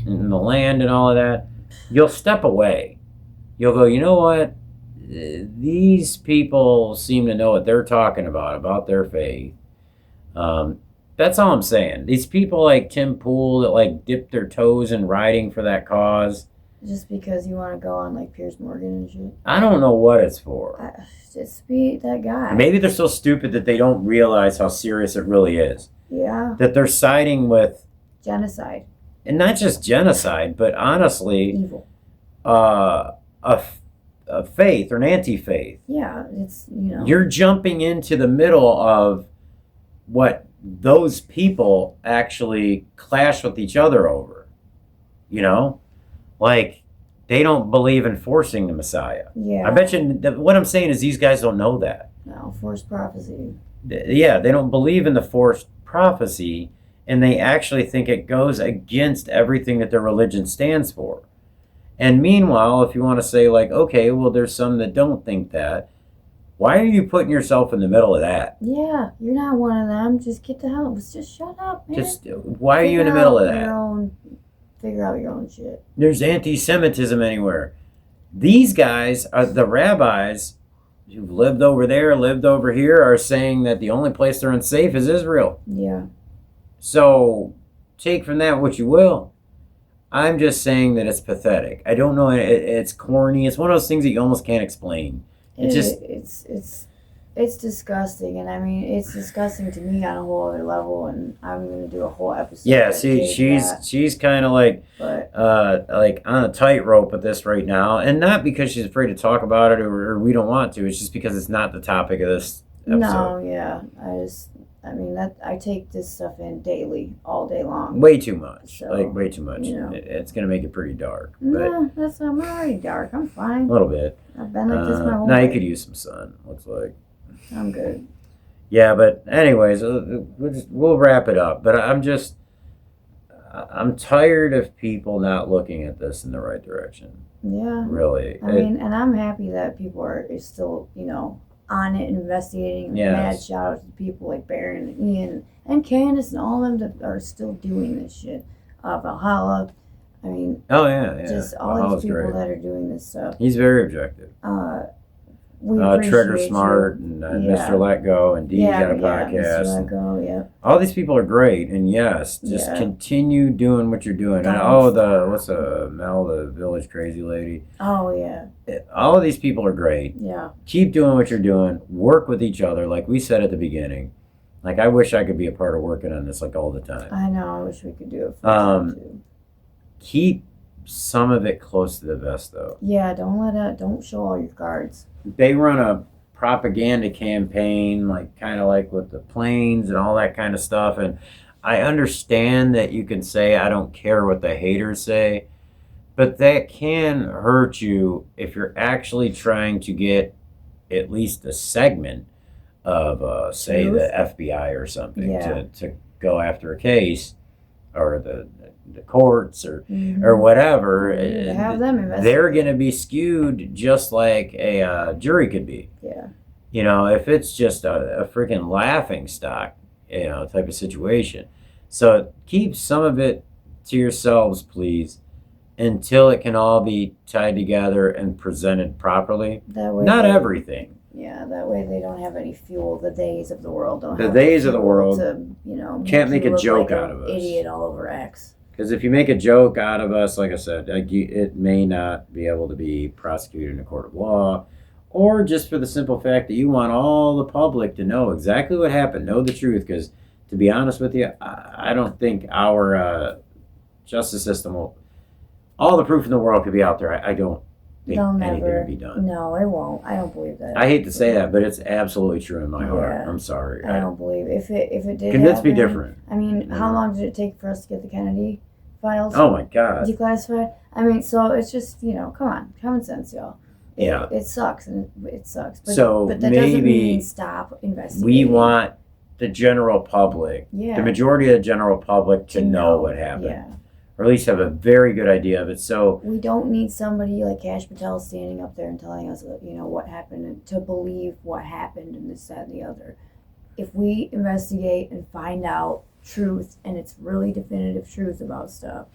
and the land and all of that, you'll step away. You'll go, you know what? These people seem to know what they're talking about their faith. That's all I'm saying. These people like Tim Pool that like dip their toes in riding for that cause. Just because you want to go on like Piers Morgan and shit. I don't know what it's for. Just be that guy. Maybe they're so stupid that they don't realize how serious it really is. Yeah. That they're siding with Genocide. And not just genocide, but honestly, Evil. A faith or an anti-faith. Yeah, it's, You're jumping into the middle of what those people actually clash with each other over. Like they don't believe in forcing the Messiah. Yeah. I bet you what I'm saying is these guys don't know that. No, forced prophecy. Yeah, they don't believe in the forced prophecy, and they actually think it goes against everything that their religion stands for. And meanwhile, if you want to say like, okay, well, there's some that don't think that, why are you putting yourself in the middle of that? Yeah, you're not one of them. Just get the hell. Just shut up, man. Why are you in the middle of that? Figure out your own shit. There's anti-Semitism anywhere. These guys are the rabbis who've lived over there, lived over here, are saying that the only place they're unsafe is Israel. Yeah. So take from that what you will. I'm just saying that it's pathetic. I don't know. It's corny. It's one of those things that you almost can't explain. It's disgusting, and I mean it's disgusting to me on a whole other level, and I'm gonna do a whole episode. Yeah, see, she's kind of like on a tightrope with this right now, and not because she's afraid to talk about it or we don't want to. It's just because it's not the topic of this episode. No, yeah, I take this stuff in daily, all day long. Way too much, so, way too much. It's gonna make it pretty dark. No, I'm already dark. I'm fine. A little bit. I've been like this my whole life. Now you life. could use some sun. Looks like. I'm good. Yeah, but anyways, we'll wrap it up. But I'm tired of people not looking at this in the right direction. Yeah. Really. And I'm happy that people are still, on it, investigating. Yes. Mad shout out to people like Baron and Ian and Candace and all of them that are still doing this shit. Valhalla. I mean. Oh yeah. Just all these people that are doing this stuff. He's very objective. We Trigger Smart and Mr. Let Go and Dee's got a podcast. Mr. Let Go, yeah. All these people are great, and yes, just continue doing what you're doing. And Mel, the Village Crazy Lady. Oh yeah. All of these people are great. Yeah. Keep doing what you're doing. Work with each other, like we said at the beginning. Like I wish I could be a part of working on this like all the time. I know. I wish we could do it. Too. Keep some of it close to the vest, though. Yeah. Don't show all your cards. They run a propaganda campaign, kind of like with the planes and all that kind of stuff. And I understand that you can say, I don't care what the haters say, but that can hurt you if you're actually trying to get at least a segment of, say, the FBI or something to go after a case, or the courts or whatever. To have them investigate. They're going to be skewed just like a jury could be. Yeah. If it's just a freaking laughing stock, type of situation. So keep some of it to yourselves, please, until it can all be tied together and presented properly. That way. Not everything. Yeah, that way they don't have any fuel. The days of the world don't. The have days of the fuel world to, can't make you a look joke like out an of us. Idiot all over X. Because if you make a joke out of us, like I said, it may not be able to be prosecuted in a court of law, or just for the simple fact that you want all the public to know exactly what happened, know the truth. Because to be honest with you, I don't think our justice system will. All the proof in the world could be out there. I don't think anything will be done. No, it won't. I don't believe that. I hate to say that, but it's absolutely true in my heart. Yeah. I'm sorry. I don't believe if it did. Convince me happen, different. I mean, how long did it take for us to get the Kennedy files? Oh my God. Declassified. I mean, so it's just come on, common sense, y'all. Yeah. It sucks and it sucks. But, So but that doesn't mean stop investigating. We want the general public, the majority of the general public, to know what happened. Yeah. Or at least have a very good idea of it. So we don't need somebody like Kash Patel standing up there and telling us, what happened, and to believe what happened and this, that, and the other. If we investigate and find out truth, and it's really definitive truth about stuff,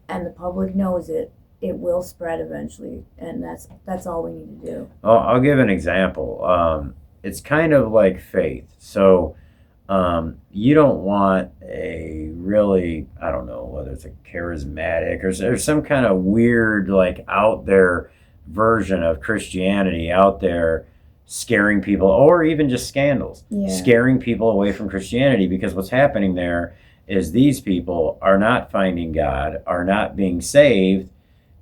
and the public knows it, it will spread eventually, and that's all we need to do. I'll give an example. It's kind of like faith. So you don't want a really, I don't know whether it's a charismatic or some kind of weird, like out there version of Christianity out there scaring people, or even just scandals, scaring people away from Christianity, because what's happening there is these people are not finding God, are not being saved,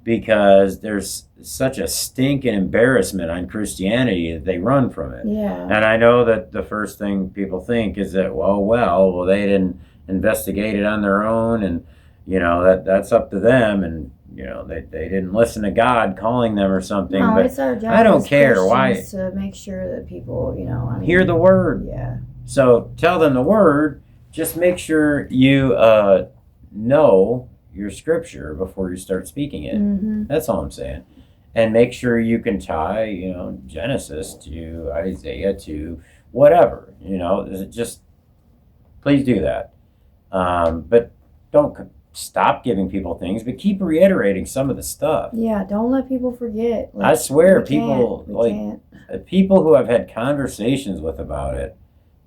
because there's such a stink and embarrassment on Christianity that they run from it. Yeah. And I know that the first thing people think is that, well, they didn't investigate it on their own, and that's up to them, and they didn't listen to God calling them or something. No, but it's our job. I don't care why. To make sure that people, hear the word. Yeah. So tell them the word. Just make sure you know your scripture before you start speaking it. Mm-hmm. That's all I'm saying. And make sure you can tie, Genesis to Isaiah to whatever, just please do that. But don't stop giving people things, but keep reiterating some of the stuff. Yeah, don't let people forget. I swear, people who I've had conversations with about it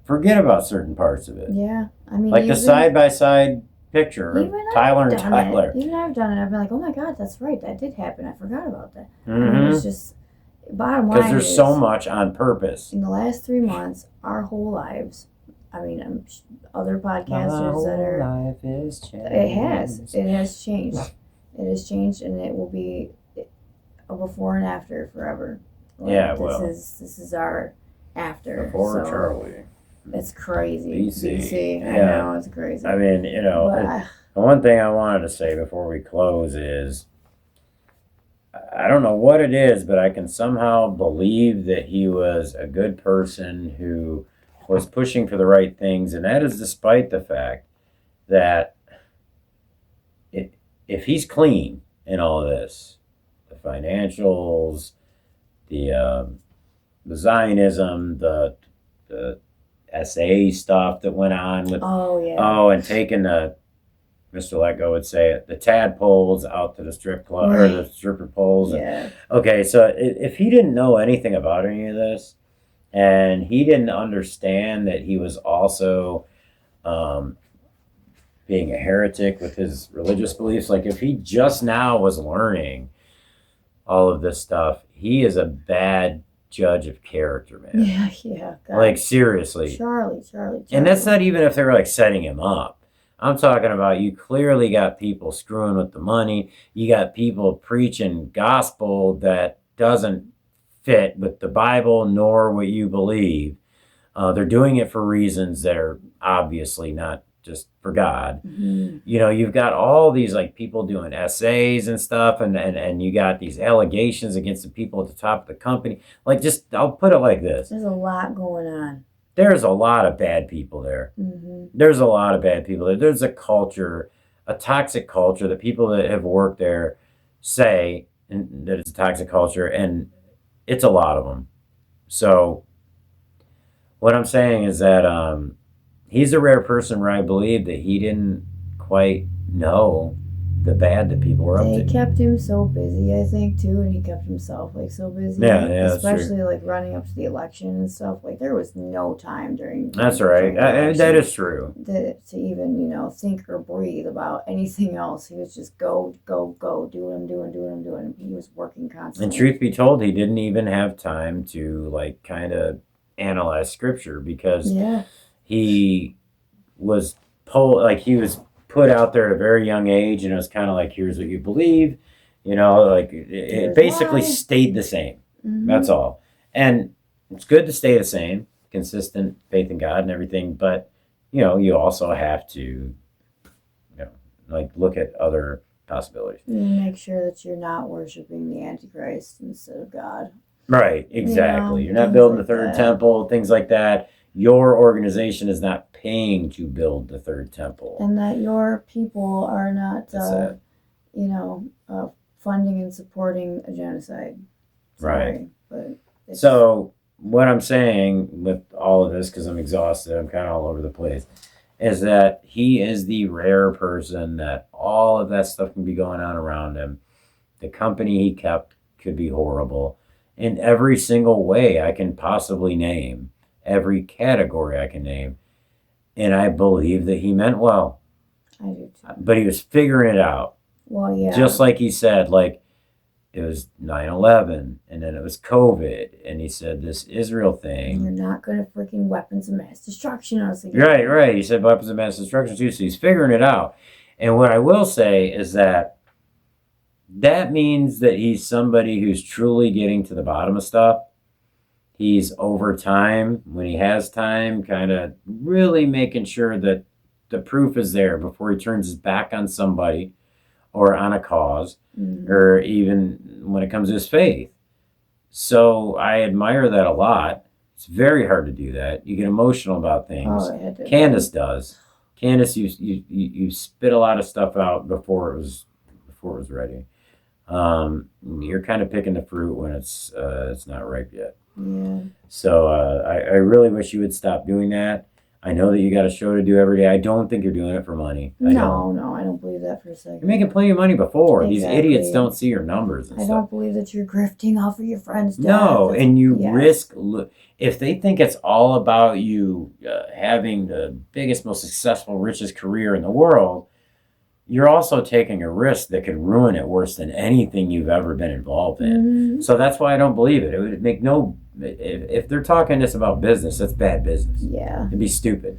forget about certain parts of it. Yeah, I mean, like the side-by-side picture of Tyler and Tyler. Even I've done it. I've been like, oh my God, that's right. That did happen. I forgot about that. Mm-hmm. I mean, it's just, bottom line, because there's so much on purpose. In the last 3 months, our whole lives, I mean, other podcasters that are... life is changed. It has changed. It has changed, and it will be a before and after forever. This is our after. Before Charlie. It's crazy. BC. I know, it's crazy. I mean, the one thing I wanted to say before we close is, I don't know what it is, but I can somehow believe that he was a good person who was pushing for the right things, and that is despite the fact that if he's clean in all of this, the financials, the Zionism, the SA stuff that went on with and taking the Mr. Leggo would say it, the tadpoles out to the strip club or the stripper poles. Yeah. Okay, so if he didn't know anything about any of this, and he didn't understand that he was also being a heretic with his religious beliefs, like if he just now was learning all of this stuff, he is a bad judge of character, man. Yeah. God. Like, seriously. Charlie. And that's not even if they're like setting him up. I'm talking about, you clearly got people screwing with the money. You got people preaching gospel that doesn't fit with the Bible nor what you believe. They're doing it for reasons that are obviously not just for God. Mm-hmm. You've got all these like people doing essays and stuff, and you got these allegations against the people at the top of the company. Like, just, I'll put it like this. There's a lot going on. There's a lot of bad people there. Mm-hmm. There's a lot of bad people there. There's a culture, a toxic culture that people that have worked there say that it's a toxic culture, and it's a lot of them. So what I'm saying is that he's a rare person where I believe that he didn't quite know the bad that people were up They to. kept him so busy, I think, too, and he kept himself like so busy. Yeah, that's true. Especially like running up to the election and stuff. Like there was no time during. That's right. during the election That is true. to even think or breathe about anything else. He was just go do what I'm doing. He was working constantly. And truth be told, he didn't even have time to like kind of analyze scripture because Yeah. he was he was put out there at a very young age, and it was kind of like, here's what you believe, like it Here's basically why. stayed the same. Mhm. That's all. And it's good to stay the same, consistent faith in God and everything, but you also have to like look at other possibilities. You make sure that you're not worshiping the Antichrist instead of God. Right, exactly. You're not things building like the third that. temple, things like that. Your organization is not paying to build the third temple. And that your people are not, That's it. funding and supporting a genocide. Right. But it's, So what I'm saying with all of this, because I'm exhausted, I'm kind of all over the place, is that he is the rare person that all of that stuff can be going on around him. The company he kept could be horrible in every single way I can possibly name, every category I can name. And I believe that he meant well, I do too. but he was figuring it out. Well, yeah. Just like he said, like it was 9/11 and then it was COVID. And he said this Israel thing. You're not going to freaking weapons of mass destruction. I was thinking, Right. He said weapons of mass destruction too. So he's figuring it out. And what I will say is that means that he's somebody who's truly getting to the bottom of stuff. He's over time, when he has time, kind of really making sure that the proof is there before he turns his back on somebody or on a cause, or even when it comes to his faith. So I admire that a lot. It's very hard to do that. You get emotional about things. Oh, I had to. Candace does. Candace, you spit a lot of stuff out before it was ready. You're kind of picking the fruit when it's not ripe yet. Yeah. So I really wish you would stop doing that. I know that you got a show to do every day. I don't think you're doing it for money. No, I don't believe that for a second. You're making plenty of money before. Exactly. These idiots don't see your numbers and I stuff. don't believe that you're grifting off of your friends' No, death. and you Yeah. risk, if they think it's all about you having the biggest, most successful, richest career in the world, you're also taking a risk that could ruin it worse than anything you've ever been involved in. Mhm. So that's why I don't believe it. It would make if they're talking this about business, that's bad business. Yeah. It'd be stupid.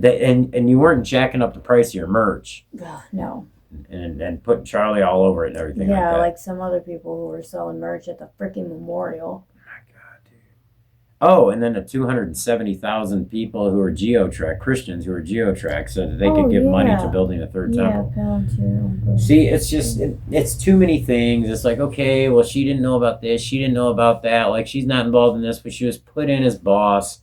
And you weren't jacking up the price of your merch Ugh, no. and putting Charlie all over it and everything like Yeah, that. like some other people who were selling merch at the freaking memorial. My God, dude. Oh, and then the 270,000 people who are Christians who are geotrack, so that they could give money to building a third temple. Palantir. See, it's just, it's too many things. It's like, okay, well, she didn't know about this. She didn't know about that. Like, she's not involved in this, but she was put in as boss.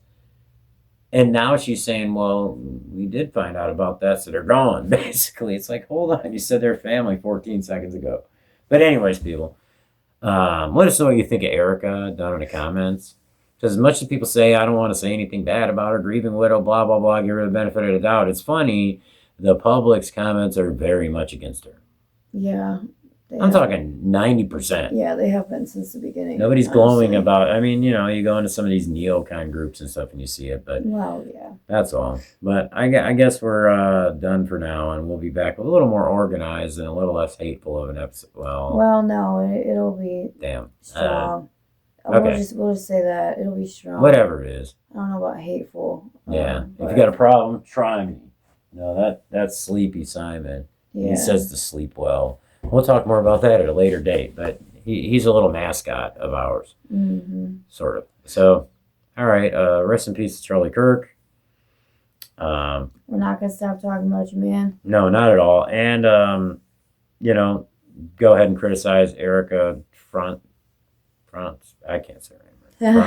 And now she's saying, well, we did find out about that, so they're gone, basically. It's like, hold on. You said they're family 14 seconds ago. But anyways, people, let us know what you think of Erika down in the comments. Because as much as people say, I don't want to say anything bad about her, grieving widow, blah, blah, blah, give her the benefit of the doubt. It's funny. The public's comments are very much against her. Yeah. I'm talking 90%. Yeah, they have been since the beginning. Nobody's honestly. glowing about, you go into some of these neocon groups and stuff and you see it, but Well, yeah. that's all. But I guess we're done for now, and we'll be back with a little more organized and a little less hateful of an episode. Well, no, it'll be Damn. strong. Okay. We'll just say that. It'll be strong. Whatever it is. I don't know about hateful. Yeah. If but you got a problem, try me. That's Sleepy Simon. yeah. He says to sleep well. We'll talk more about that at a later date, but he's a little mascot of ours, sort of. So, all right, rest in peace to Charlie Kirk. We're not going to stop talking about you, man. No, not at all. And, go ahead and criticize Erika Front. I can't say her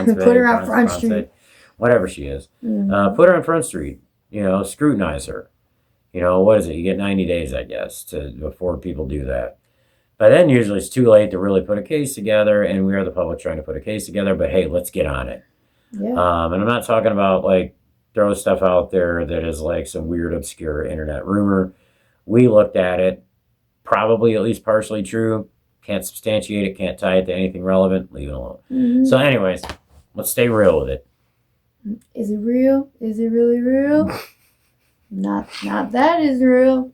name. Put her on Front Street. Whatever she is. Put her on Front Street. Scrutinize her. What is it? You get 90 days, I guess, before people do that. But then usually it's too late to really put a case together, and we are the public trying to put a case together, but hey, let's get on it. Yeah. And I'm not talking about, throw stuff out there that is, some weird, obscure internet rumor. We looked at it. probably at least partially true. Can't substantiate it, can't tie it to anything relevant, leave it alone. Mhm. So, anyways, let's stay real with it. Is it real? Is it really real? Not that is real.